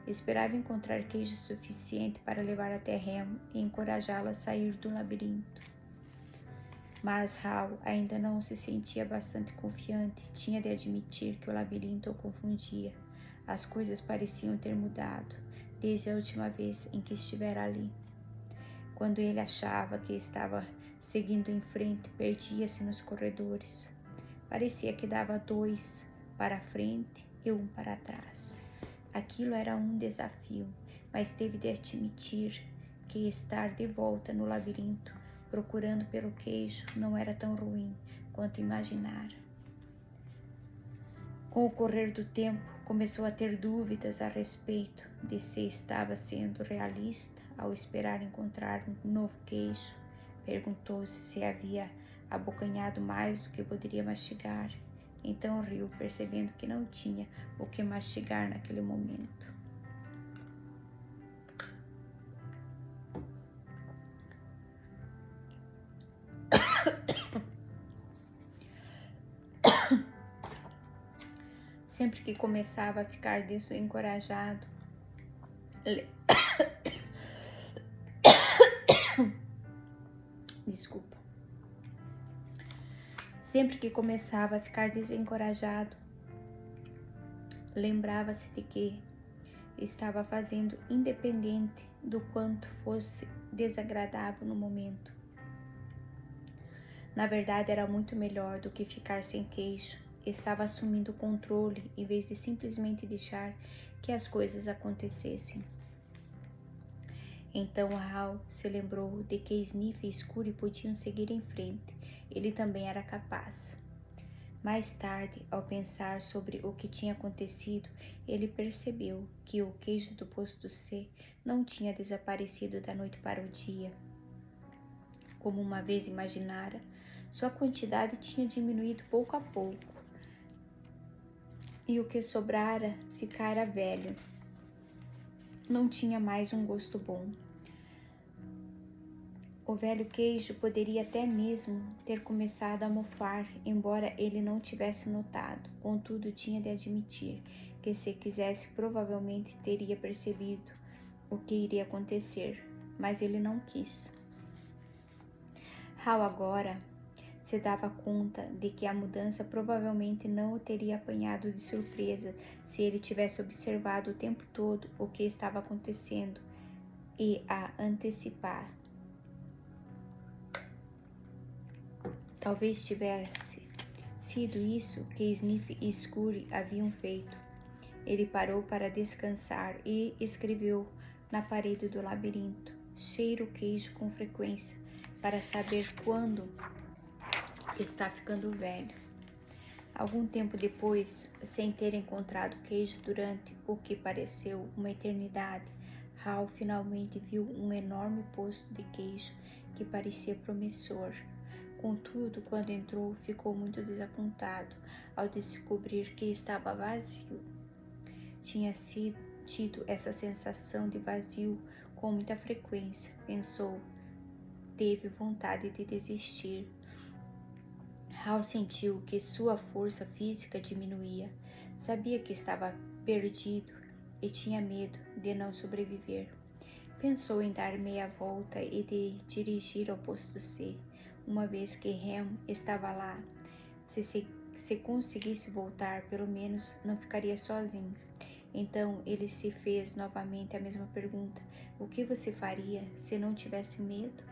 S1: Esperava encontrar queijo suficiente para levar até Remo e encorajá-la a sair do labirinto. Mas Hal ainda não se sentia bastante confiante. Tinha de admitir que o labirinto o confundia. As coisas pareciam ter mudado desde a última vez em que estivera ali. Quando ele achava que estava seguindo em frente, perdia-se nos corredores. Parecia que dava 2 para frente e 1 para trás. Aquilo era um desafio, mas teve de admitir que estar de volta no labirinto, procurando pelo queijo, não era tão ruim quanto imaginara. Com o correr do tempo, começou a ter dúvidas a respeito de se estava sendo realista ao esperar encontrar um novo queijo. Perguntou-se se havia abocanhado mais do que poderia mastigar. Então riu, percebendo que não tinha o que mastigar naquele momento. Sempre que começava a ficar desencorajado, Sempre que começava a ficar desencorajado, lembrava-se de que estava fazendo independente do quanto fosse desagradável no momento. Na verdade, era muito melhor do que ficar sem queijo. Estava assumindo o controle em vez de simplesmente deixar que as coisas acontecessem. Então Hal se lembrou de que Sniff e Scurry podiam seguir em frente. Ele também era capaz. Mais tarde, ao pensar sobre o que tinha acontecido, ele percebeu que o queijo do posto C não tinha desaparecido da noite para o dia. Como uma vez imaginara, sua quantidade tinha diminuído pouco a pouco, e o que sobrara ficara velho. Não tinha mais um gosto bom. O velho queijo poderia até mesmo ter começado a mofar, embora ele não tivesse notado. Contudo, tinha de admitir que, se quisesse, provavelmente teria percebido o que iria acontecer, mas ele não quis. Hal agora se dava conta de que a mudança provavelmente não o teria apanhado de surpresa se ele tivesse observado o tempo todo o que estava acontecendo e a antecipar. Talvez tivesse sido isso que Sniff e Scurry haviam feito. Ele parou para descansar e escreveu na parede do labirinto: cheira o queijo com frequência para saber quando está ficando velho. Algum tempo depois, sem ter encontrado queijo durante o que pareceu uma eternidade, Hal finalmente viu um enorme poço de queijo que parecia promissor. Contudo, quando entrou, ficou muito desapontado ao descobrir que estava vazio. Tinha tido essa sensação de vazio com muita frequência, pensou. Teve vontade de desistir. Hal sentiu que sua força física diminuía. Sabia que estava perdido e tinha medo de não sobreviver. Pensou em dar meia volta e de dirigir ao posto C. Uma vez que Rem estava lá, se conseguisse voltar, pelo menos não ficaria sozinho. Então ele se fez novamente a mesma pergunta: o que você faria se não tivesse medo?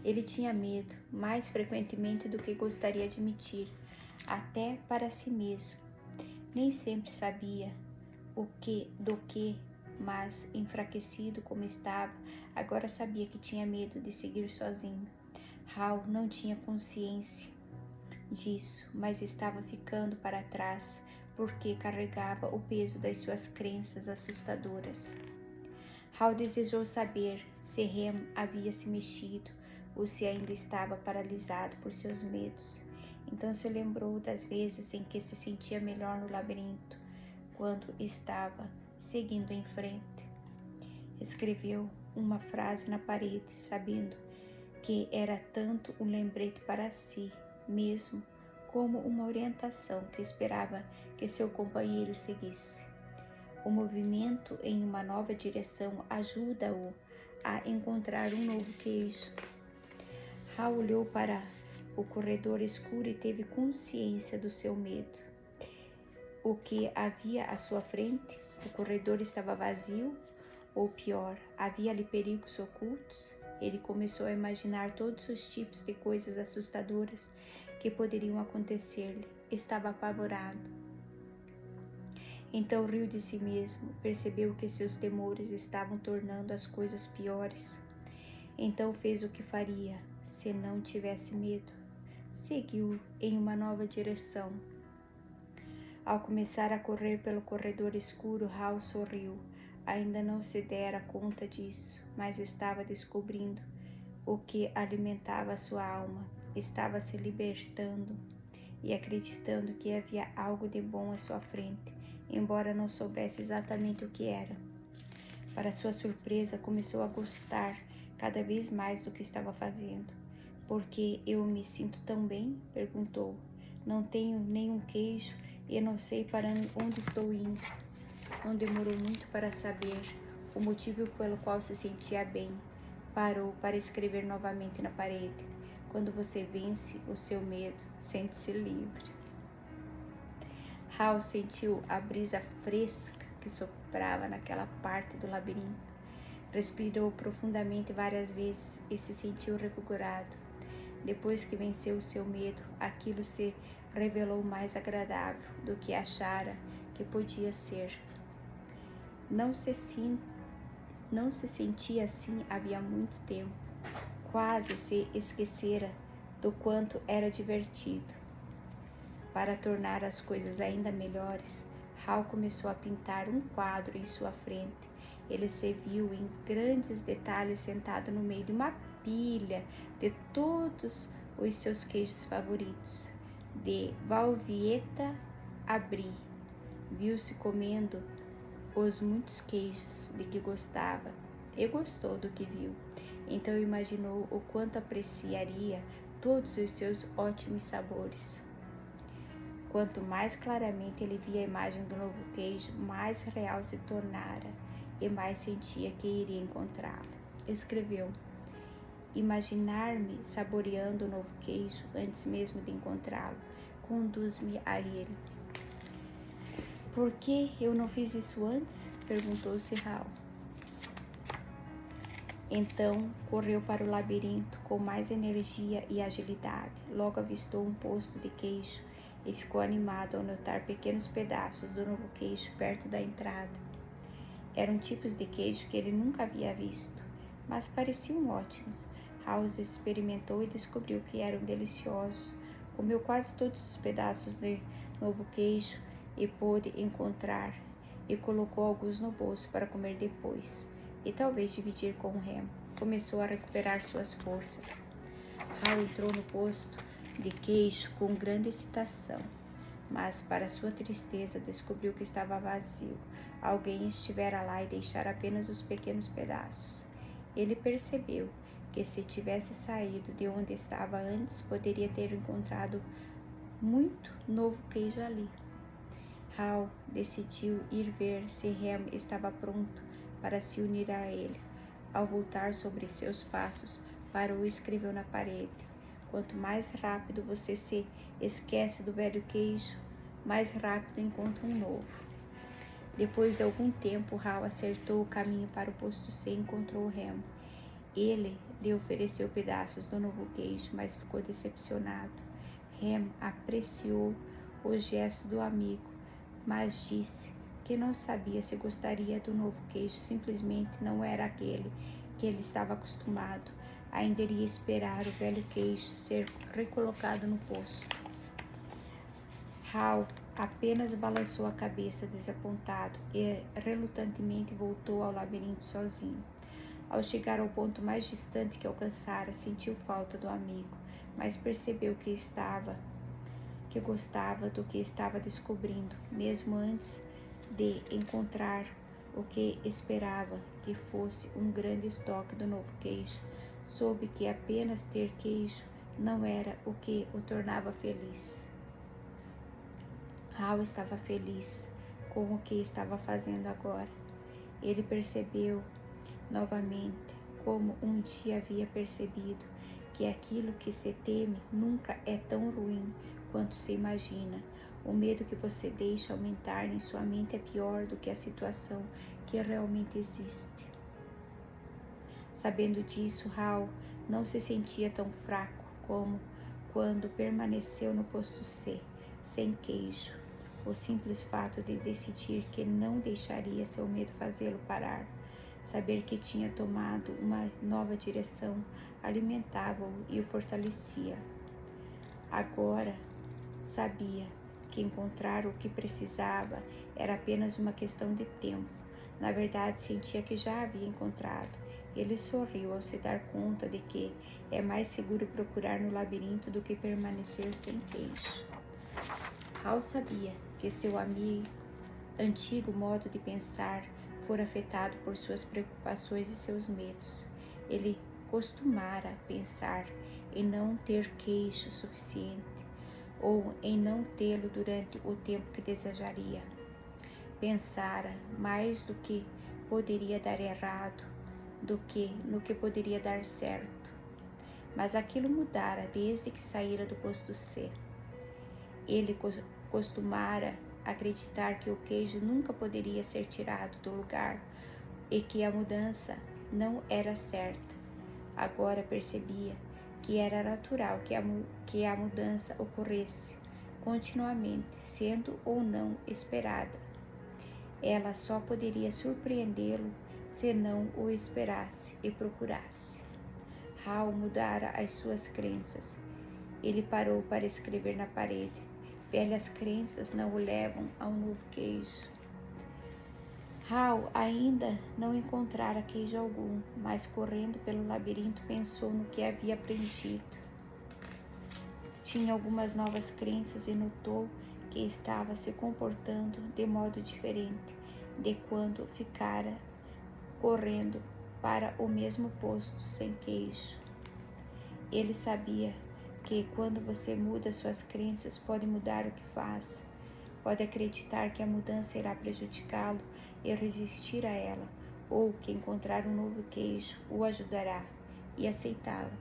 S1: Ele tinha medo, mais frequentemente do que gostaria de admitir, até para si mesmo. Nem sempre sabia do que mas, enfraquecido como estava, agora sabia que tinha medo de seguir sozinho. Hal não tinha consciência disso, mas estava ficando para trás porque carregava o peso das suas crenças assustadoras. Hal desejou saber se Rem havia se mexido ou se ainda estava paralisado por seus medos. Então se lembrou das vezes em que se sentia melhor no labirinto, quando estava seguindo em frente. Escreveu uma frase na parede, sabendo que era tanto um lembrete para si mesmo como uma orientação que esperava que seu companheiro seguisse. O movimento em uma nova direção ajuda-o a encontrar um novo queijo. Hal olhou para o corredor escuro e teve consciência do seu medo. O que havia à sua frente? O corredor estava vazio? Ou pior, havia ali perigos ocultos? Ele começou a imaginar todos os tipos de coisas assustadoras que poderiam acontecer-lhe. Estava apavorado. Então riu de si mesmo, percebeu que seus temores estavam tornando as coisas piores. Então fez o que faria se não tivesse medo. Seguiu em uma nova direção. Ao começar a correr pelo corredor escuro, Hal sorriu. Ainda não se dera conta disso, mas estava descobrindo o que alimentava sua alma. Estava se libertando e acreditando que havia algo de bom à sua frente, embora não soubesse exatamente o que era. Para sua surpresa, começou a gostar cada vez mais do que estava fazendo. "Por que eu me sinto tão bem?" perguntou. "Não tenho nenhum queijo e não sei para onde estou indo." Não demorou muito para saber o motivo pelo qual se sentia bem. Parou para escrever novamente na parede. "Quando você vence o seu medo, sente-se livre." Hal sentiu a brisa fresca que soprava naquela parte do labirinto. Respirou profundamente várias vezes e se sentiu revigorado. Depois que venceu o seu medo, aquilo se revelou mais agradável do que achara que podia ser. Não se sentia assim havia muito tempo. Quase se esquecera do quanto era divertido. Para tornar as coisas ainda melhores, Hal começou a pintar um quadro em sua frente. Ele se viu em grandes detalhes sentado no meio de uma pilha de todos os seus queijos favoritos, de Valvieta a Brie. Viu-se comendo os muitos queijos de que gostava e gostou do que viu. Então imaginou o quanto apreciaria todos os seus ótimos sabores. Quanto mais claramente ele via a imagem do novo queijo, mais real se tornara e mais sentia que iria encontrá-lo. Escreveu: "Imaginar-me saboreando o novo queijo antes mesmo de encontrá-lo conduz-me a ele." "Por que eu não fiz isso antes?" perguntou-se Hal. Então correu para o labirinto com mais energia e agilidade. Logo avistou um posto de queijo e ficou animado ao notar pequenos pedaços do novo queijo perto da entrada. Eram tipos de queijo que ele nunca havia visto, mas pareciam ótimos. Hal os experimentou e descobriu que eram deliciosos. Comeu quase todos os pedaços de novo queijo e pôde encontrar, e colocou alguns no bolso para comer depois, e talvez dividir com o Rem. Começou a recuperar suas forças. Hal entrou no posto de queijo com grande excitação, mas para sua tristeza descobriu que estava vazio. Alguém estivera lá e deixara apenas os pequenos pedaços. Ele percebeu que se tivesse saído de onde estava antes, poderia ter encontrado muito novo queijo ali. Hal decidiu ir ver se Rem estava pronto para se unir a ele. Ao voltar sobre seus passos, parou e escreveu na parede: "Quanto mais rápido você se esquece do velho queijo, mais rápido encontra um novo." Depois de algum tempo, Hal acertou o caminho para o posto C e encontrou Rem. Ele lhe ofereceu pedaços do novo queijo, mas ficou decepcionado. Rem apreciou o gesto do amigo, mas disse que não sabia se gostaria do novo queijo, simplesmente não era aquele que ele estava acostumado. Ainda iria esperar o velho queijo ser recolocado no posto. Hal apenas balançou a cabeça desapontado e relutantemente voltou ao labirinto sozinho. Ao chegar ao ponto mais distante que alcançara, sentiu falta do amigo, mas percebeu que gostava do que estava descobrindo, mesmo antes de encontrar o que esperava que fosse um grande estoque do novo queijo. Soube que apenas ter queijo não era o que o tornava feliz. Hal estava feliz com o que estava fazendo agora. Ele percebeu novamente, como um dia havia percebido, que aquilo que se teme nunca é tão ruim quanto se imagina. O medo que você deixa aumentar em sua mente é pior do que a situação que realmente existe. Sabendo disso, Hal não se sentia tão fraco como quando permaneceu no posto C, sem queijo. O simples fato de decidir que não deixaria seu medo fazê-lo parar, saber que tinha tomado uma nova direção, alimentava-o e o fortalecia. Agora sabia que encontrar o que precisava era apenas uma questão de tempo. Na verdade, sentia que já havia encontrado. Ele sorriu ao se dar conta de que é mais seguro procurar no labirinto do que permanecer sem queijo. Hal sabia que seu antigo modo de pensar fora afetado por suas preocupações e seus medos. Ele costumara pensar em não ter queijo suficiente ou em não tê-lo durante o tempo que desejaria. Pensara mais do que poderia dar errado do que no que poderia dar certo. Mas aquilo mudara desde que saíra do posto C. Ele costumara acreditar que o queijo nunca poderia ser tirado do lugar e que a mudança não era certa. Agora percebia que era natural que a mudança ocorresse continuamente, sendo ou não esperada. Ela só poderia surpreendê-lo se não o esperasse e procurasse. Hal mudara as suas crenças. Ele parou para escrever na parede. Velhas crenças não o levam ao novo queijo. Hal ainda não encontrara queijo algum, mas correndo pelo labirinto pensou no que havia aprendido. Tinha algumas novas crenças e notou que estava se comportando de modo diferente de quando ficara correndo para o mesmo posto sem queijo. Ele sabia que quando você muda suas crenças, pode mudar o que faz. Pode acreditar que a mudança irá prejudicá-lo e resistir a ela, ou que encontrar um novo queijo o ajudará e aceitá-la.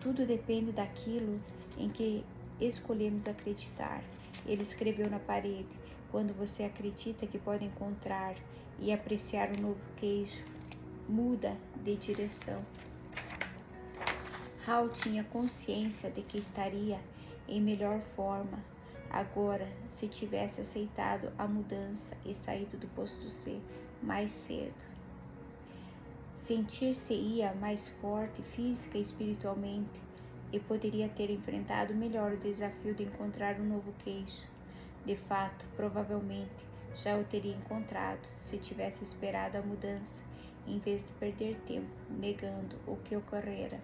S1: Tudo depende daquilo em que escolhemos acreditar. Ele escreveu na parede: quando você acredita que pode encontrar e apreciar um novo queijo, muda de direção. Hal tinha consciência de que estaria em melhor forma agora se tivesse aceitado a mudança e saído do posto C mais cedo. Sentir-se-ia mais forte física e espiritualmente e poderia ter enfrentado melhor o desafio de encontrar um novo queijo. De fato, provavelmente já o teria encontrado se tivesse esperado a mudança em vez de perder tempo negando o que ocorrera.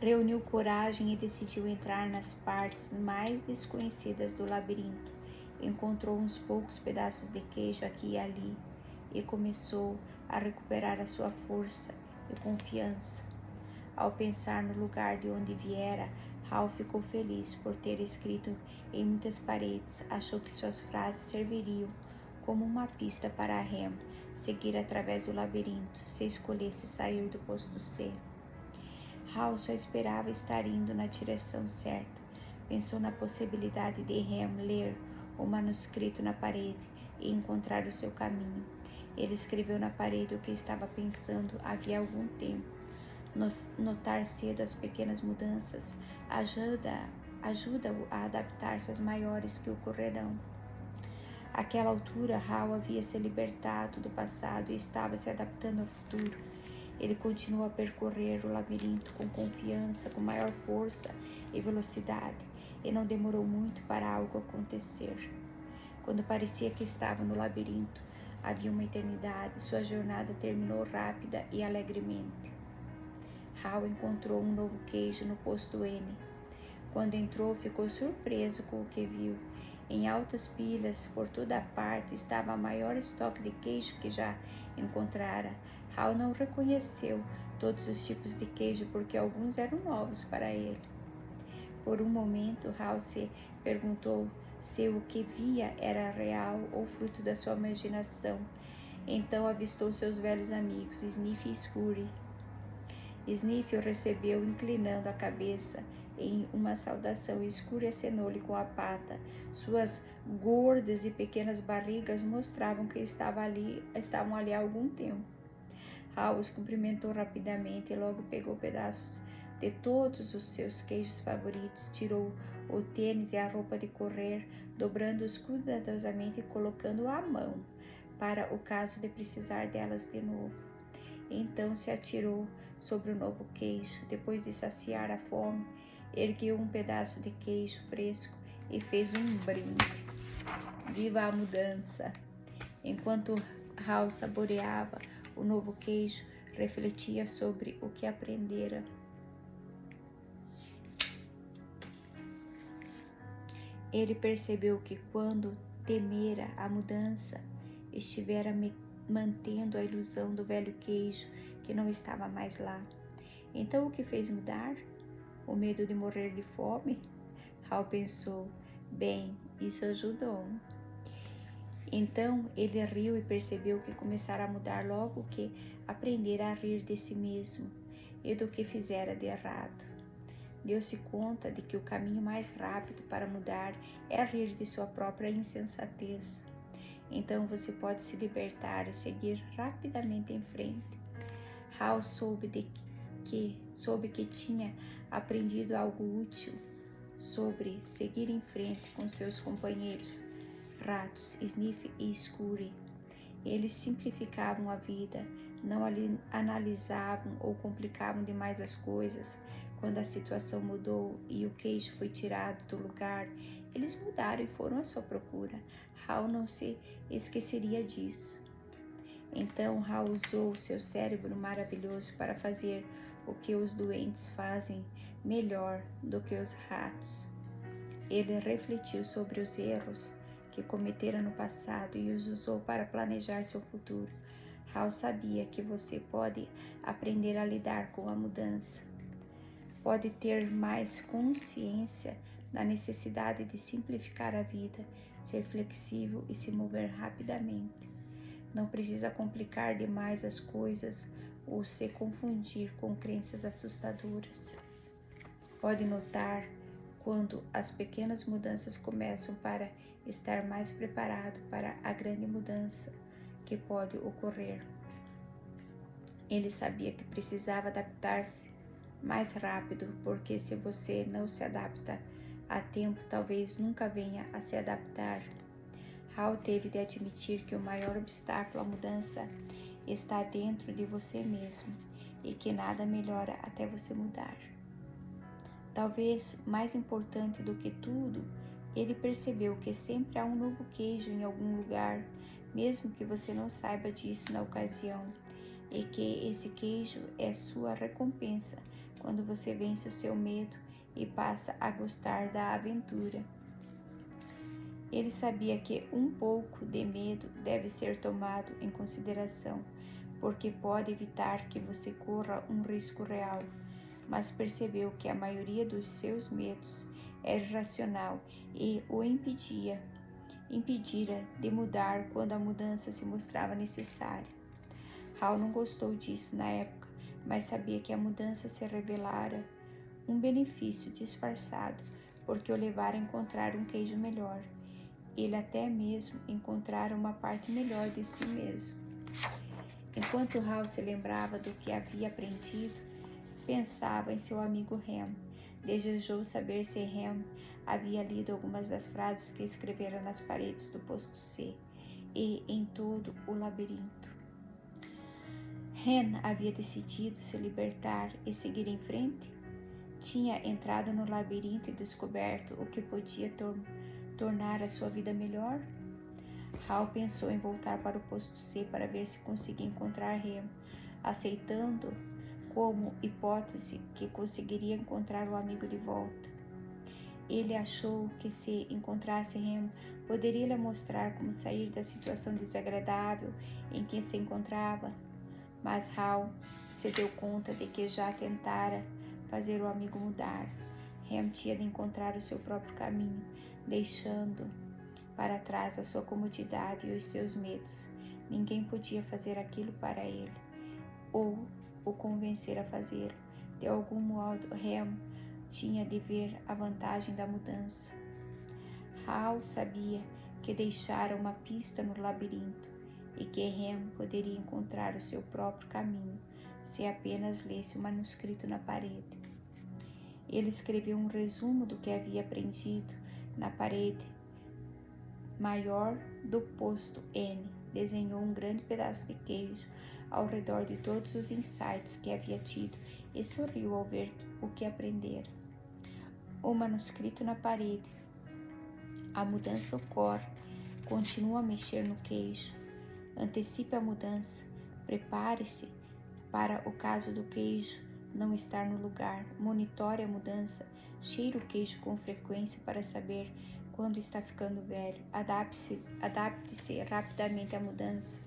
S1: Reuniu coragem e decidiu entrar nas partes mais desconhecidas do labirinto. Encontrou uns poucos pedaços de queijo aqui e ali e começou a recuperar a sua força e confiança. Ao pensar no lugar de onde viera, Hal ficou feliz por ter escrito em muitas paredes. Achou que suas frases serviriam como uma pista para Rem seguir através do labirinto, se escolhesse sair do posto C. Hal só esperava estar indo na direção certa. Pensou na possibilidade de Rem ler o manuscrito na parede e encontrar o seu caminho. Ele escreveu na parede o que estava pensando havia algum tempo. Notar cedo as pequenas mudanças ajuda-o a adaptar-se às maiores que ocorrerão. Àquela altura, Hal havia se libertado do passado e estava se adaptando ao futuro. Ele continuou a percorrer o labirinto com confiança, com maior força e velocidade, e não demorou muito para algo acontecer. Quando parecia que estava no labirinto, havia uma eternidade, sua jornada terminou rápida e alegremente. Hal encontrou um novo queijo no posto N. Quando entrou, ficou surpreso com o que viu. Em altas pilhas, por toda a parte, estava o maior estoque de queijo que já encontrara. Hal não reconheceu todos os tipos de queijo porque alguns eram novos para ele. Por um momento, Hal se perguntou se o que via era real ou fruto da sua imaginação. Então avistou seus velhos amigos, Sniff e Scurry. Sniff o recebeu inclinando a cabeça em uma saudação e Scurry acenou-lhe com a pata. Suas gordas e pequenas barrigas mostravam que estavam ali há algum tempo. Hal os cumprimentou rapidamente e logo pegou pedaços de todos os seus queijos favoritos, tirou o tênis e a roupa de correr, dobrando-os cuidadosamente e colocando à mão, para o caso de precisar delas de novo. Então se atirou sobre o novo queijo. Depois de saciar a fome, ergueu um pedaço de queijo fresco e fez um brinde. Viva a mudança! Enquanto Hal saboreava o novo queijo, refletia sobre o que aprendera. Ele percebeu que quando temera a mudança, estivera mantendo a ilusão do velho queijo que não estava mais lá. Então o que fez mudar? O medo de morrer de fome? Hal pensou, bem, isso ajudou. Então ele riu e percebeu que começara a mudar logo que aprendera a rir de si mesmo e do que fizera de errado. Deu-se conta de que o caminho mais rápido para mudar é rir de sua própria insensatez. Então você pode se libertar e seguir rapidamente em frente. Hal soube que tinha aprendido algo útil sobre seguir em frente com seus companheiros ratos, Sniff e Scurry. Eles simplificavam a vida, não analisavam ou complicavam demais as coisas. Quando a situação mudou e o queijo foi tirado do lugar, eles mudaram e foram à sua procura. Hal não se esqueceria disso. Então Hal usou seu cérebro maravilhoso para fazer o que os doentes fazem melhor do que os ratos. Ele refletiu sobre os erros que cometera no passado e os usou para planejar seu futuro. Hal sabia que você pode aprender a lidar com a mudança. Pode ter mais consciência da necessidade de simplificar a vida, ser flexível e se mover rapidamente. Não precisa complicar demais as coisas ou se confundir com crenças assustadoras. Pode notar quando as pequenas mudanças começam para estar mais preparado para a grande mudança que pode ocorrer. Ele sabia que precisava adaptar-se mais rápido, porque se você não se adapta a tempo, talvez nunca venha a se adaptar. Hal teve de admitir que o maior obstáculo à mudança está dentro de você mesmo e que nada melhora até você mudar. Talvez mais importante do que tudo, ele percebeu que sempre há um novo queijo em algum lugar, mesmo que você não saiba disso na ocasião, e que esse queijo é sua recompensa quando você vence o seu medo e passa a gostar da aventura. Ele sabia que um pouco de medo deve ser tomado em consideração, porque pode evitar que você corra um risco real, mas percebeu que a maioria dos seus medos era irracional e o impedira de mudar quando a mudança se mostrava necessária. Hal não gostou disso na época, mas sabia que a mudança se revelara um benefício disfarçado, porque o levara a encontrar um queijo melhor. Ele até mesmo encontrara uma parte melhor de si mesmo. Enquanto Hal se lembrava do que havia aprendido, pensava em seu amigo Rem. Desejou saber se Ham havia lido algumas das frases que escrevera nas paredes do posto C e em todo o labirinto. Ham havia decidido se libertar e seguir em frente? Tinha entrado no labirinto e descoberto o que podia tornar a sua vida melhor? Hal pensou em voltar para o posto C para ver se conseguia encontrar Ham, aceitando como hipótese que conseguiria encontrar o amigo de volta. Ele achou que se encontrasse Ham, poderia lhe mostrar como sair da situação desagradável em que se encontrava, mas Hal se deu conta de que já tentara fazer o amigo mudar. Ham tinha de encontrar o seu próprio caminho, deixando para trás a sua comodidade e os seus medos. Ninguém podia fazer aquilo para ele, ou o convencer a fazê-lo. De algum modo, Ham tinha de ver a vantagem da mudança. Hal sabia que deixara uma pista no labirinto e que Ham poderia encontrar o seu próprio caminho se apenas lesse o manuscrito na parede. Ele escreveu um resumo do que havia aprendido na parede maior do posto N. Desenhou um grande pedaço de queijo ao redor de todos os insights que havia tido e sorriu ao ver o que aprendera. O manuscrito na parede. A mudança ocorre. Continua a mexer no queijo. Antecipe a mudança. Prepare-se para o caso do queijo não estar no lugar. Monitore a mudança. Cheire o queijo com frequência para saber quando está ficando velho. Adapte-se rapidamente à mudança.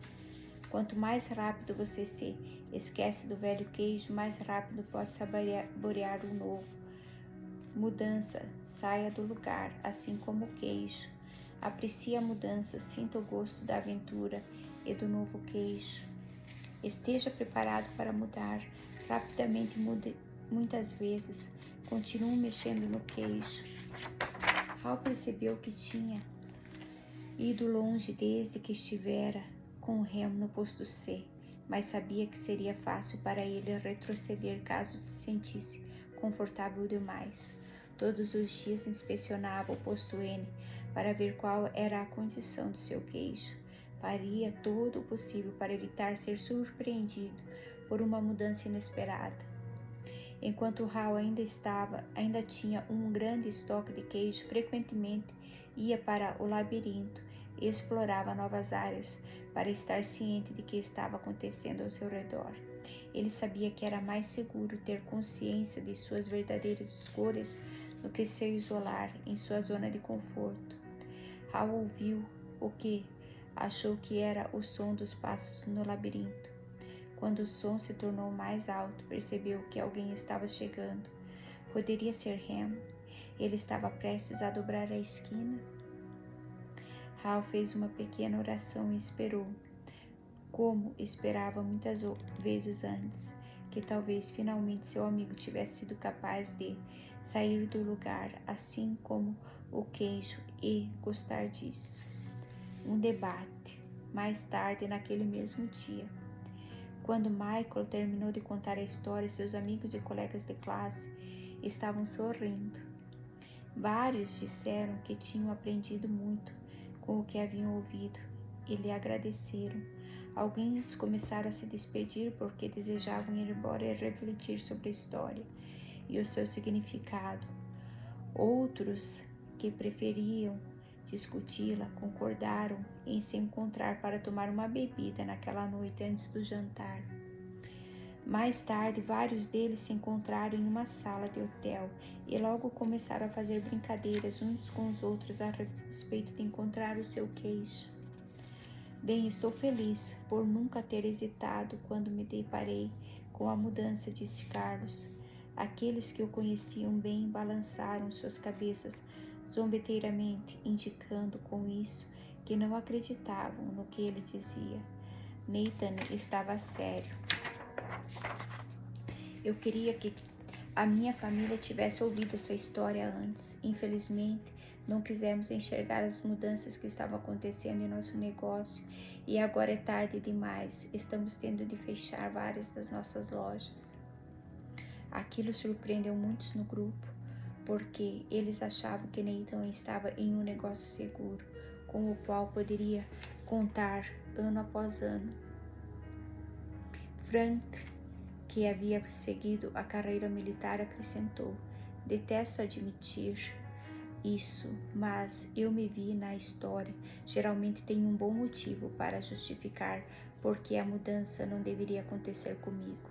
S1: Quanto mais rápido você se esquece do velho queijo, mais rápido pode saborear o novo. Mudança, saia do lugar, assim como o queijo. Aprecie a mudança, sinta o gosto da aventura e do novo queijo. Esteja preparado para mudar. Rapidamente mude muitas vezes. Continue mexendo no queijo. Hal percebeu que tinha ido longe desde que estivera com o Ham no posto C, mas sabia que seria fácil para ele retroceder caso se sentisse confortável demais. Todos os dias inspecionava o posto N para ver qual era a condição do seu queijo. Faria todo o possível para evitar ser surpreendido por uma mudança inesperada. Enquanto Hal ainda tinha um grande estoque de queijo, frequentemente ia para o labirinto e explorava novas áreas para estar ciente de que estava acontecendo ao seu redor. Ele sabia que era mais seguro ter consciência de suas verdadeiras escolhas do que se isolar em sua zona de conforto. Hal ouviu o que achou que era o som dos passos no labirinto. Quando o som se tornou mais alto, percebeu que alguém estava chegando. Poderia ser Ham. Ele estava prestes a dobrar a esquina. Hal fez uma pequena oração e esperou, como esperava muitas vezes antes, que talvez finalmente seu amigo tivesse sido capaz de sair do lugar, assim como o queijo, e gostar disso. Um debate, mais tarde naquele mesmo dia. Quando Michael terminou de contar a história, seus amigos e colegas de classe estavam sorrindo. Vários disseram que tinham aprendido muito com o que haviam ouvido e lhe agradeceram. Alguns começaram a se despedir porque desejavam ir embora e refletir sobre a história e o seu significado. Outros, que preferiam discuti-la, concordaram em se encontrar para tomar uma bebida naquela noite antes do jantar. Mais tarde, vários deles se encontraram em uma sala de hotel e logo começaram a fazer brincadeiras uns com os outros a respeito de encontrar o seu queijo. Bem, estou feliz por nunca ter hesitado quando me deparei com a mudança, disse Carlos. Aqueles que o conheciam bem balançaram suas cabeças zombeteiramente, indicando com isso que não acreditavam no que ele dizia. Nathan estava sério. Eu queria que a minha família tivesse ouvido essa história antes. Infelizmente, não quisemos enxergar as mudanças que estavam acontecendo em nosso negócio e agora é tarde demais. Estamos tendo de fechar várias das nossas lojas. Aquilo surpreendeu muitos no grupo. porque eles achavam que Nathan estava em um negócio seguro, com o qual poderia contar ano após ano. Frank, que havia seguido a carreira militar, acrescentou: detesto admitir isso, mas eu me vi na história. Geralmente tem um bom motivo para justificar porque a mudança não deveria acontecer comigo.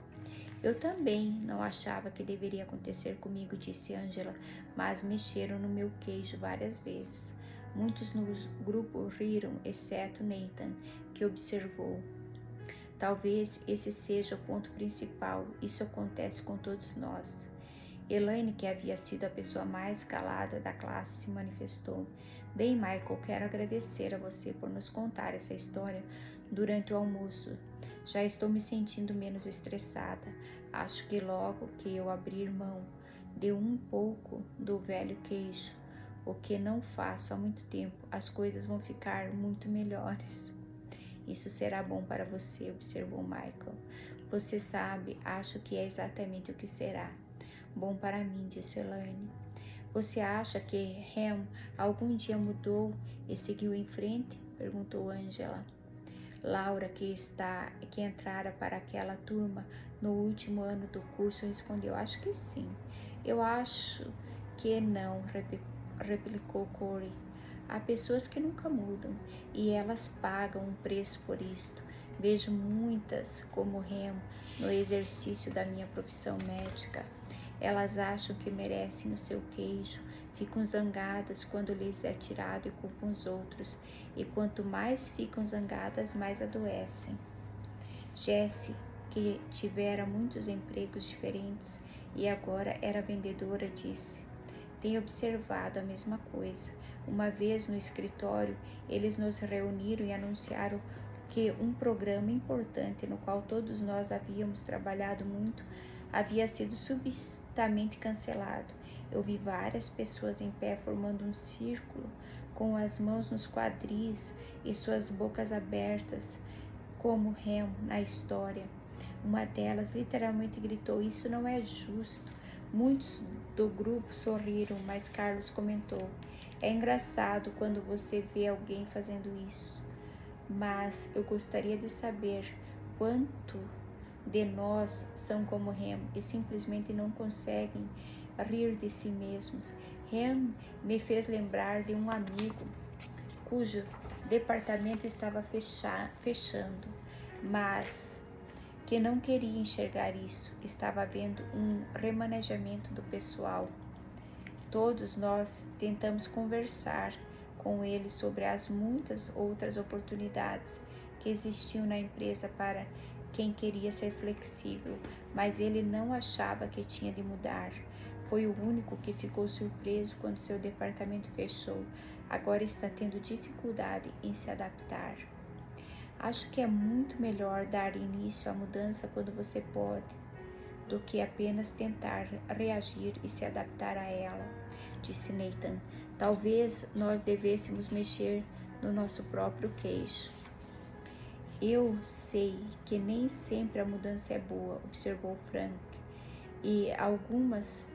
S1: Eu também não achava que deveria acontecer comigo, disse Angela, mas mexeram no meu queijo várias vezes. Muitos no grupo riram, exceto Nathan, que observou. Talvez esse seja o ponto principal. Isso acontece com todos nós. Elaine, que havia sido a pessoa mais calada da classe, se manifestou. Bem, Michael, quero agradecer a você por nos contar essa história durante o almoço. Já estou me sentindo menos estressada. Acho que logo que eu abrir mão de um pouco do velho queijo, o que não faço há muito tempo, as coisas vão ficar muito melhores. Isso será bom para você, observou Michael. Você sabe, acho que é exatamente o que será. Bom para mim, disse Elaine. Você acha que Ham algum dia mudou e seguiu em frente? Perguntou Angela. Laura, que entrara para aquela turma no último ano do curso, respondeu: acho que sim. Eu acho que não, replicou Corey. Há pessoas que nunca mudam e elas pagam um preço por isto. Vejo muitas como Ham no exercício da minha profissão médica. Elas acham que merecem o seu queijo, ficam zangadas quando lhes é tirado e culpam os outros, e quanto mais ficam zangadas, mais adoecem. Jessie, que tivera muitos empregos diferentes e agora era vendedora, disse: tenho observado a mesma coisa. Uma vez no escritório, eles nos reuniram e anunciaram que um programa importante no qual todos nós havíamos trabalhado muito havia sido subitamente cancelado. Eu vi várias pessoas em pé formando um círculo, com as mãos nos quadris e suas bocas abertas, como Ham na história. Uma delas literalmente gritou: isso não é justo. Muitos do grupo sorriram, mas Carlos comentou: é engraçado quando você vê alguém fazendo isso. Mas eu gostaria de saber quanto de nós são como Ham e simplesmente não conseguem rir de si mesmos. Ham me fez lembrar de um amigo cujo departamento estava fechando, mas que não queria enxergar isso. Estava havendo um remanejamento do pessoal. Todos nós tentamos conversar com ele sobre as muitas outras oportunidades que existiam na empresa para quem queria ser flexível, mas ele não achava que tinha de mudar. Foi o único que ficou surpreso quando seu departamento fechou. Agora está tendo dificuldade em se adaptar. Acho que é muito melhor dar início à mudança quando você pode, do que apenas tentar reagir e se adaptar a ela, disse Nathan. Talvez nós devêssemos mexer no nosso próprio queixo. Eu sei que nem sempre a mudança é boa, observou Frank, e algumas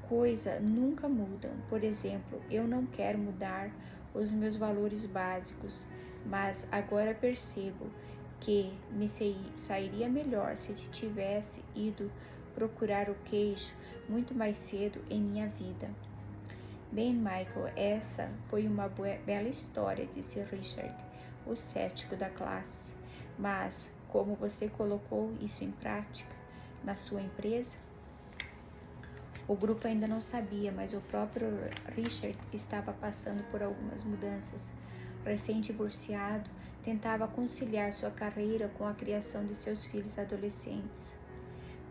S1: coisas nunca mudam. Por exemplo, eu não quero mudar os meus valores básicos, mas agora percebo que me sairia melhor se tivesse ido procurar o queijo muito mais cedo em minha vida. Bem, Michael, essa foi uma bela história, disse Richard, o cético da classe. Mas como você colocou isso em prática na sua empresa? O grupo ainda não sabia, mas o próprio Richard estava passando por algumas mudanças. Recém-divorciado, tentava conciliar sua carreira com a criação de seus filhos adolescentes.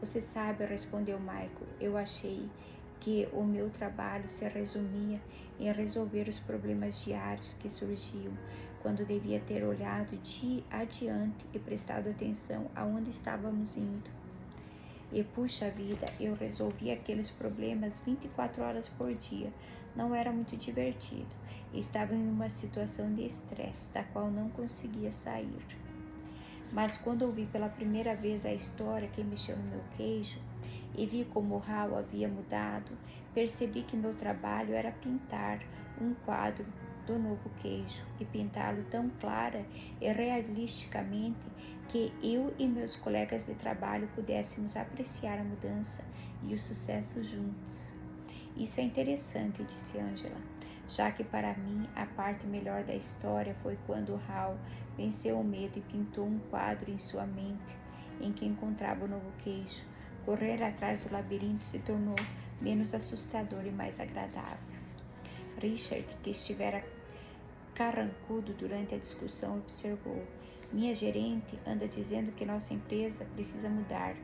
S1: Você sabe, respondeu Michael, eu achei que o meu trabalho se resumia em resolver os problemas diários que surgiam, quando devia ter olhado adiante e prestado atenção aonde estávamos indo. E puxa vida, eu resolvi aqueles problemas 24 horas por dia. Não era muito divertido. Estava em uma situação de estresse, da qual não conseguia sair. Mas quando ouvi pela primeira vez a história que mexeu no meu queijo, e vi como Hal havia mudado. Percebi que meu trabalho era pintar um quadro do novo queijo e pintá-lo tão clara e realisticamente que eu e meus colegas de trabalho pudéssemos apreciar a mudança e o sucesso juntos. Isso é interessante, disse Angela, já que para mim a parte melhor da história foi quando Hal venceu o medo e pintou um quadro em sua mente em que encontrava o novo queijo. Correr atrás do labirinto se tornou menos assustador e mais agradável. Richard, que estivera carrancudo durante a discussão, observou: minha gerente anda dizendo que nossa empresa precisa mudar.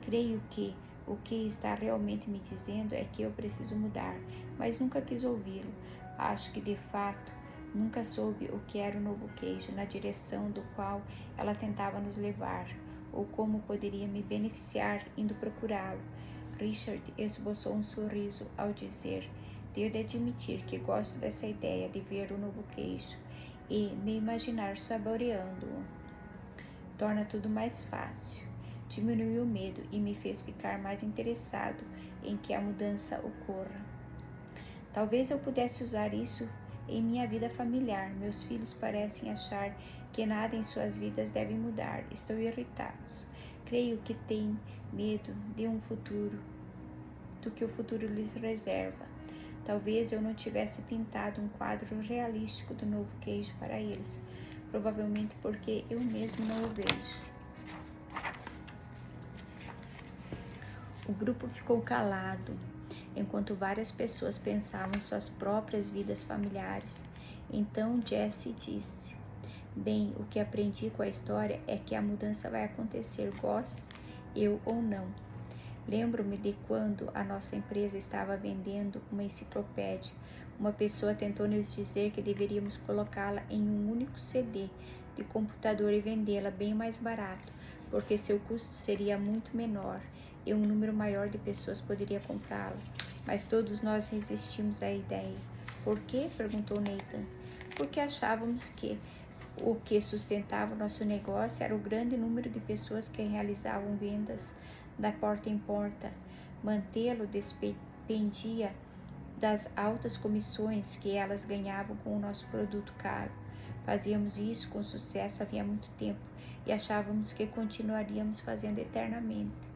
S1: Creio que o que está realmente me dizendo é que eu preciso mudar, mas nunca quis ouvi-lo. Acho que, de fato, nunca soube o que era o novo queijo, na direção do qual ela tentava nos levar, ou como poderia me beneficiar indo procurá-lo. Richard esboçou um sorriso ao dizer: devo admitir que gosto dessa ideia de ver o novo queijo e me imaginar saboreando-o. Torna tudo mais fácil. Diminuiu o medo e me fez ficar mais interessado em que a mudança ocorra. Talvez eu pudesse usar isso em minha vida familiar. Meus filhos parecem achar que nada em suas vidas deve mudar. Estão irritados. Creio que têm medo de um futuro, do que o futuro lhes reserva. Talvez eu não tivesse pintado um quadro realístico do novo queijo para eles, provavelmente porque eu mesmo não o vejo. O grupo ficou calado, enquanto várias pessoas pensavam em suas próprias vidas familiares. Então Jessie disse: bem, o que aprendi com a história é que a mudança vai acontecer, goste eu ou não. Lembro-me de quando a nossa empresa estava vendendo uma enciclopédia. Uma pessoa tentou nos dizer que deveríamos colocá-la em um único CD de computador e vendê-la bem mais barato, porque seu custo seria muito menor e um número maior de pessoas poderia comprá-la. Mas todos nós resistimos à ideia. Por quê? Perguntou Nathan. Porque achávamos que o que sustentava o nosso negócio era o grande número de pessoas que realizavam vendas da porta em porta. Mantê-lo dependia das altas comissões que elas ganhavam com o nosso produto caro. Fazíamos isso com sucesso havia muito tempo e achávamos que continuaríamos fazendo eternamente.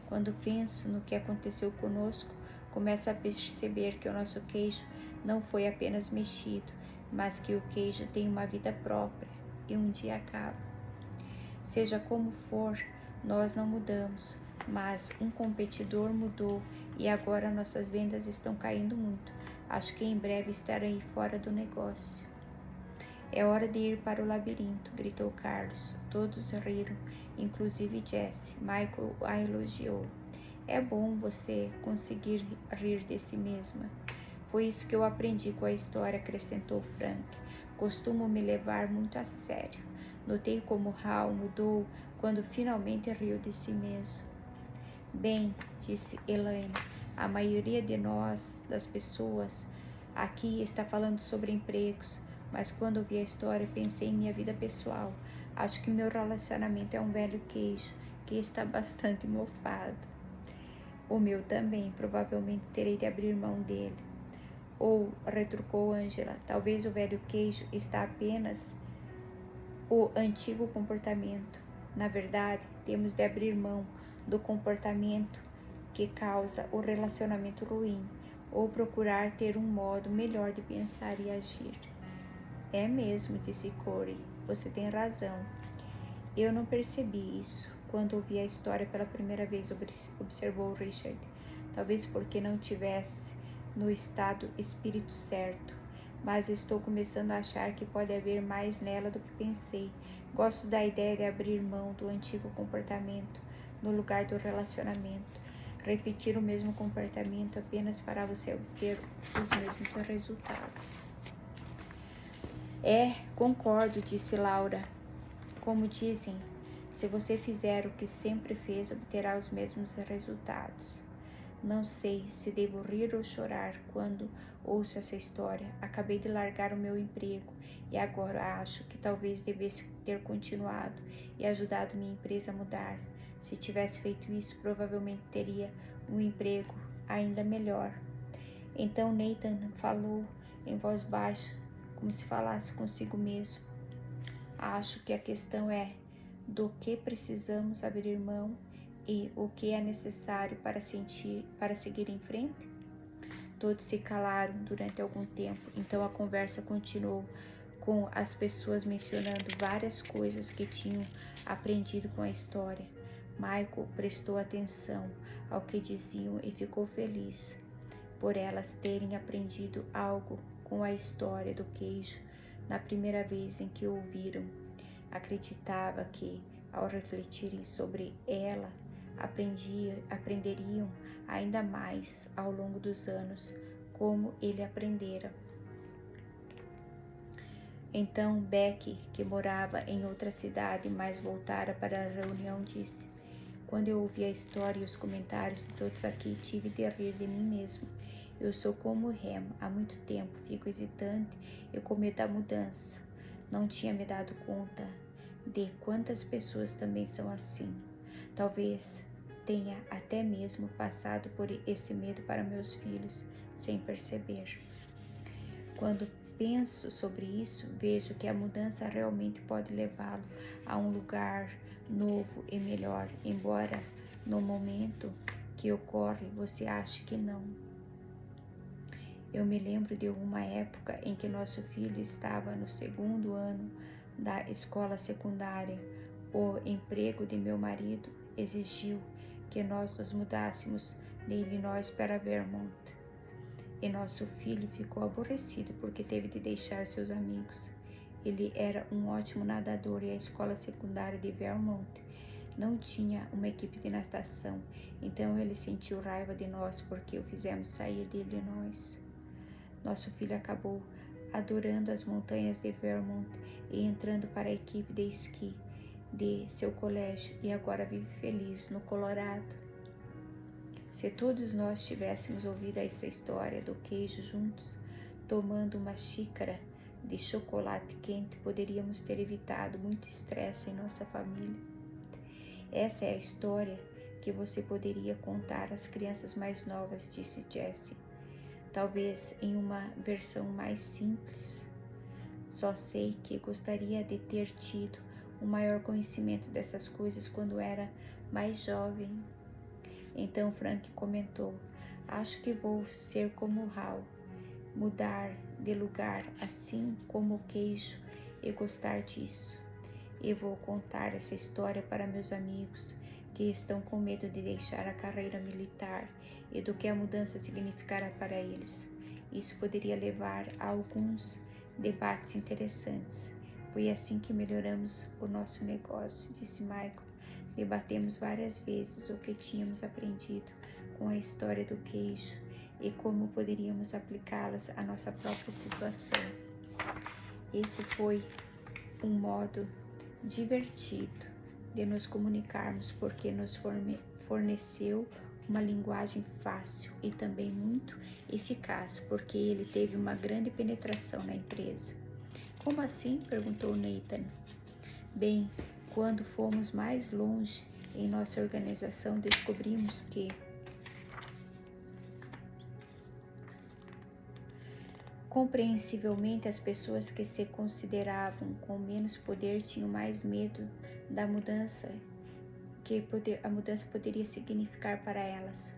S1: Quando penso no que aconteceu conosco, começo a perceber que o nosso queijo não foi apenas mexido, mas que o queijo tem uma vida própria e um dia acaba. Seja como for, nós não mudamos, mas um competidor mudou e agora nossas vendas estão caindo muito. Acho que em breve estarei fora do negócio. É hora de ir para o labirinto, gritou Carlos. Todos riram, inclusive Jessie. Michael a elogiou. É bom você conseguir rir de si mesma. Foi isso que eu aprendi com a história, acrescentou Frank. Costumo me levar muito a sério. Notei como Hal mudou quando finalmente riu de si mesmo. Bem, disse Elaine, a maioria de nós, das pessoas, aqui está falando sobre empregos, mas quando ouvi a história pensei em minha vida pessoal. Acho que meu relacionamento é um velho queijo que está bastante mofado. O meu também, provavelmente terei de abrir mão dele. Ou, retrucou Angela, talvez o velho queijo está apenas o antigo comportamento. Na verdade, temos de abrir mão do comportamento que causa o relacionamento ruim, ou procurar ter um modo melhor de pensar e agir. É mesmo, disse Corey, você tem razão. Eu não percebi isso quando ouvi a história pela primeira vez, observou Richard. Talvez porque não tivesse no estado espírito certo, mas estou começando a achar que pode haver mais nela do que pensei. Gosto da ideia de abrir mão do antigo comportamento no lugar do relacionamento. Repetir o mesmo comportamento apenas fará você obter os mesmos resultados. Concordo, disse Laura. Como dizem, se você fizer o que sempre fez, obterá os mesmos resultados. Não sei se devo rir ou chorar quando ouço essa história. Acabei de largar o meu emprego e agora acho que talvez devesse ter continuado e ajudado minha empresa a mudar. Se tivesse feito isso, provavelmente teria um emprego ainda melhor. Então Nathan falou em voz baixa, como se falasse consigo mesmo. Acho que a questão é do que precisamos abrir mão e o que é necessário para seguir em frente. Todos se calaram durante algum tempo, então a conversa continuou, com as pessoas mencionando várias coisas que tinham aprendido com a história. Michael prestou atenção ao que diziam e ficou feliz por elas terem aprendido algo com a história do queijo na primeira vez em que ouviram. Acreditava que, ao refletirem sobre ela, aprenderiam ainda mais ao longo dos anos, como ele aprendera. Então Becky, que morava em outra cidade, mas voltara para a reunião, disse: quando eu ouvi a história e os comentários de todos aqui, tive de rir de mim mesmo. Eu sou como Ham, há muito tempo fico hesitante e com medo da mudança. Não tinha me dado conta de quantas pessoas também são assim. Talvez tenha até mesmo passado por esse medo para meus filhos, sem perceber. Quando penso sobre isso, vejo que a mudança realmente pode levá-lo a um lugar novo e melhor, embora no momento que ocorre você ache que não. Eu me lembro de uma época em que nosso filho estava no 2º ano da escola secundária. O emprego de meu marido exigiu que nós nos mudássemos de Illinois para Vermont. E nosso filho ficou aborrecido porque teve de deixar seus amigos. Ele era um ótimo nadador e a escola secundária de Vermont não tinha uma equipe de natação, então ele sentiu raiva de nós porque o fizemos sair de Illinois. Nosso filho acabou adorando as montanhas de Vermont e entrando para a equipe de esqui de seu colégio e agora vive feliz no Colorado. Se todos nós tivéssemos ouvido essa história do queijo juntos, tomando uma xícara de chocolate quente, poderíamos ter evitado muito estresse em nossa família. Essa é a história que você poderia contar às crianças mais novas, disse Jessie. Talvez em uma versão mais simples. Só sei que gostaria de ter tido um maior conhecimento dessas coisas quando era mais jovem. Então Frank comentou: acho que vou ser como Hal, mudar de lugar assim como o queijo e gostar disso. E vou contar essa história para meus amigos que estão com medo de deixar a carreira militar e do que a mudança significará para eles. Isso poderia levar a alguns debates interessantes. Foi assim que melhoramos o nosso negócio, disse Michael. Debatemos várias vezes o que tínhamos aprendido com a história do queijo e como poderíamos aplicá-las à nossa própria situação. Esse foi um modo divertido de nos comunicarmos, porque nos forneceu uma linguagem fácil e também muito eficaz, porque ele teve uma grande penetração na empresa. Como assim? Perguntou Nathan. Bem, quando fomos mais longe em nossa organização, descobrimos que compreensivelmente, as pessoas que se consideravam com menos poder tinham mais medo da mudança que a mudança poderia significar para elas.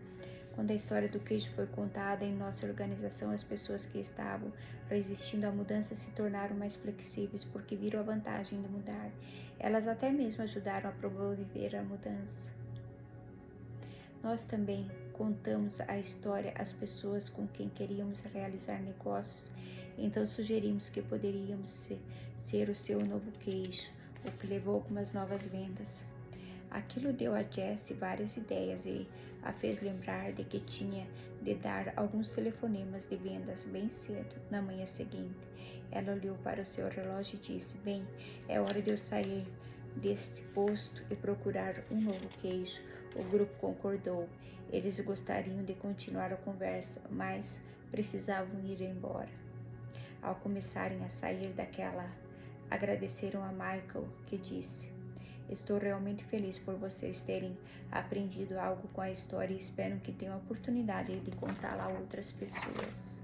S1: Quando a história do queijo foi contada em nossa organização, as pessoas que estavam resistindo à mudança se tornaram mais flexíveis porque viram a vantagem de mudar. Elas até mesmo ajudaram a promover a mudança. Nós também contamos a história às pessoas com quem queríamos realizar negócios, então sugerimos que poderíamos ser o seu novo queijo, o que levou algumas novas vendas. Aquilo deu a Jessie várias ideias e a fez lembrar de que tinha de dar alguns telefonemas de vendas bem cedo, na manhã seguinte. Ela olhou para o seu relógio e disse: bem, é hora de eu sair deste posto e procurar um novo queijo. O grupo concordou. Eles gostariam de continuar a conversa, mas precisavam ir embora. Ao começarem a sair daquela, agradeceram a Michael, que disse: Estou realmente feliz por vocês terem aprendido algo com a história e espero que tenham a oportunidade de contá-la a outras pessoas.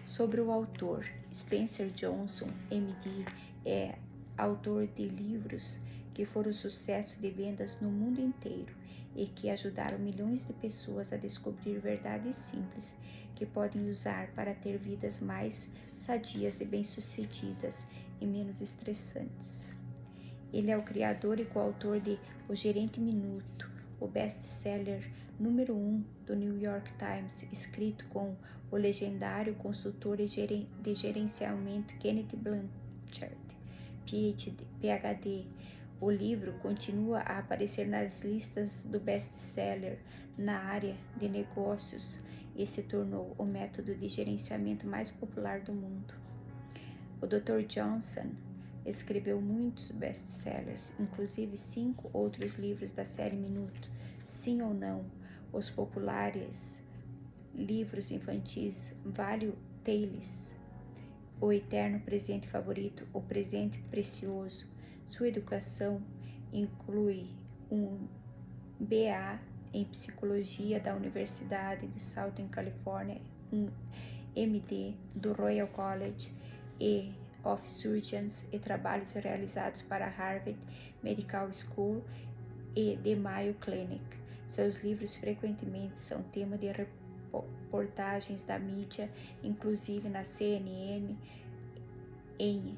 S1: Sobre o autor, Spencer Johnson, MD, é autor de livros que foram sucesso de vendas no mundo inteiro e que ajudaram milhões de pessoas a descobrir verdades simples que podem usar para ter vidas mais sadias e bem-sucedidas e menos estressantes. Ele é o criador e coautor de O Gerente Minuto, o best-seller número 1 do New York Times, escrito com o legendário consultor de gerenciamento Kenneth Blanchard, PhD. O livro continua a aparecer nas listas do best-seller na área de negócios e se tornou o método de gerenciamento mais popular do mundo. O Dr. Johnson escreveu muitos best-sellers, inclusive 5 outros livros da série Minuto, Sim ou Não, os populares livros infantis Value Tales, O Eterno Presente Favorito, O Presente Precioso. Sua educação inclui um BA em Psicologia da Universidade de Southern California, um MD do Royal College of Surgeons e trabalhos realizados para Harvard Medical School e The Mayo Clinic. Seus livros frequentemente são tema de reportagens da mídia, inclusive na CNN, em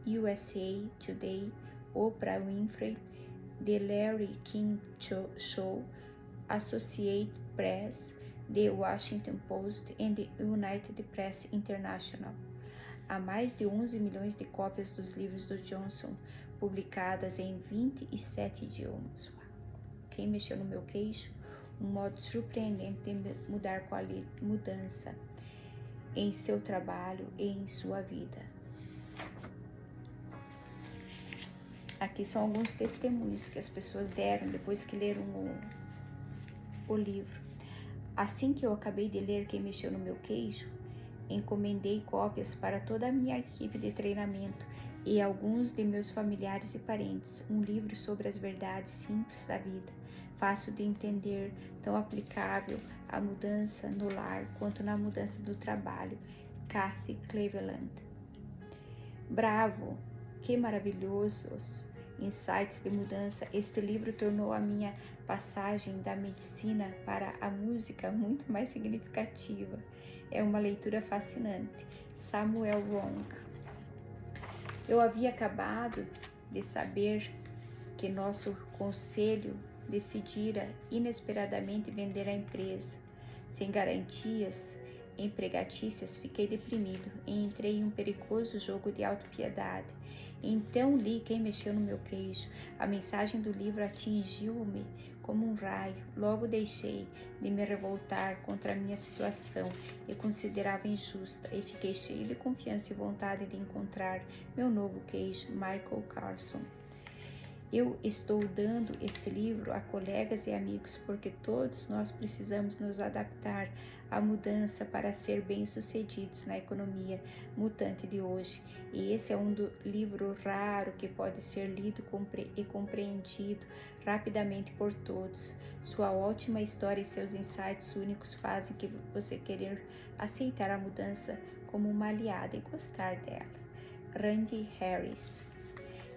S1: USA Today, Oprah Winfrey, The Larry King Show, Associated Press, The Washington Post e The United Press International. Há mais de 11 milhões de cópias dos livros do Johnson, publicadas em 27 idiomas. Quem mexeu no meu queixo? Um modo surpreendente de mudar com a mudança em seu trabalho e em sua vida. Aqui são alguns testemunhos que as pessoas deram depois que leram o livro. Assim que eu acabei de ler Quem Mexeu no Meu Queijo, encomendei cópias para toda a minha equipe de treinamento e alguns de meus familiares e parentes, um livro sobre as verdades simples da vida, fácil de entender, tão aplicável à mudança no lar quanto na mudança do trabalho. Kathy Cleveland. Bravo! Que maravilhosos insights de mudança! Este livro tornou a minha passagem da medicina para a música muito mais significativa. É uma leitura fascinante. Samuel Wong. Eu havia acabado de saber que nosso conselho decidira inesperadamente vender a empresa. Sem garantias empregatícias, fiquei deprimido e entrei em um perigoso jogo de autopiedade. Então li Quem Mexeu no Meu Queijo. A mensagem do livro atingiu-me como um raio. Logo deixei de me revoltar contra a minha situação e considerava injusta e fiquei cheio de confiança e vontade de encontrar meu novo queijo, Michael Carson. Eu estou dando este livro a colegas e amigos porque todos nós precisamos nos adaptar à mudança para ser bem-sucedidos na economia mutante de hoje. E esse é um livro raro que pode ser lido e compreendido rapidamente por todos. Sua ótima história e seus insights únicos fazem que você querer aceitar a mudança como uma aliada e gostar dela. Randy Harris.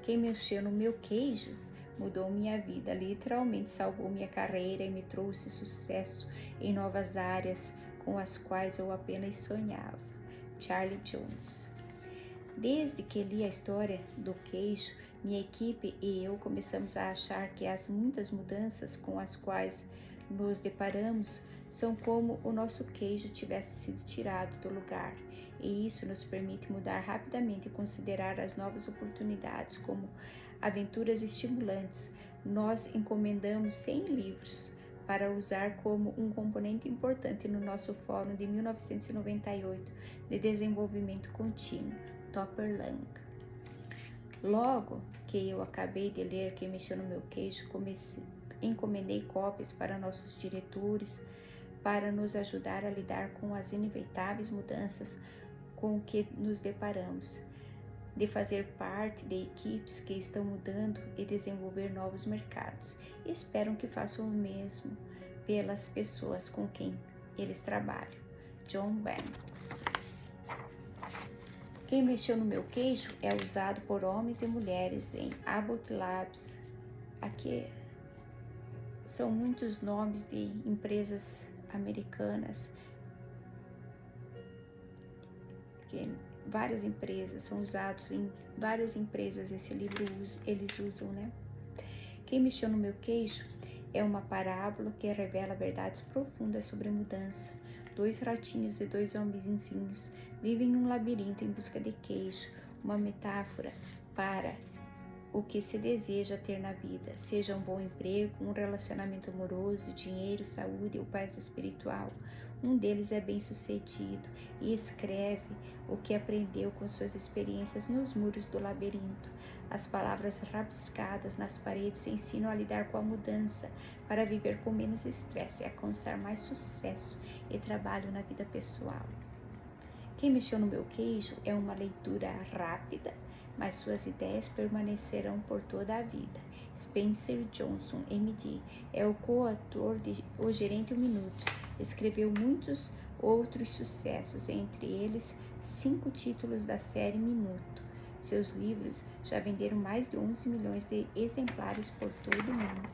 S1: Quem mexeu no meu queijo mudou minha vida, literalmente salvou minha carreira e me trouxe sucesso em novas áreas com as quais eu apenas sonhava. Charlie Jones. Desde que li a história do queijo, minha equipe e eu começamos a achar que as muitas mudanças com as quais nos deparamos são como o nosso queijo tivesse sido tirado do lugar. E isso nos permite mudar rapidamente e considerar as novas oportunidades como aventuras estimulantes. Nós encomendamos 100 livros para usar como um componente importante no nosso fórum de 1998 de desenvolvimento contínuo, Topper Lang. Logo que eu acabei de ler Quem Mexeu no Meu Queijo, encomendei cópias para nossos diretores para nos ajudar a lidar com as inevitáveis mudanças com que nos deparamos. de fazer parte de equipes que estão mudando e desenvolver novos mercados e esperam que façam o mesmo pelas pessoas com quem eles trabalham. John Banks. Quem mexeu no meu queijo é usado por homens e mulheres em Abbott Labs. Aqui são muitos nomes de empresas americanas, que várias empresas são usados em várias empresas. Esse livro eles usam, né? Quem mexeu no meu queijo é uma parábola que revela verdades profundas sobre mudança. 2 ratinhos e 2 homenzinhos vivem em um labirinto em busca de queijo, uma metáfora para o que se deseja ter na vida, seja um bom emprego, um relacionamento amoroso, dinheiro, saúde ou paz espiritual. Um deles é bem-sucedido e escreve o que aprendeu com suas experiências nos muros do labirinto. As palavras rabiscadas nas paredes ensinam a lidar com a mudança para viver com menos estresse e alcançar mais sucesso e trabalho na vida pessoal. Quem mexeu no meu queijo é uma leitura rápida, mas suas ideias permanecerão por toda a vida. Spencer Johnson, MD, é o coautor de O Gerente 1 Minuto. Escreveu muitos outros sucessos, entre eles 5 títulos da série Minuto. Seus livros já venderam mais de 11 milhões de exemplares por todo o mundo.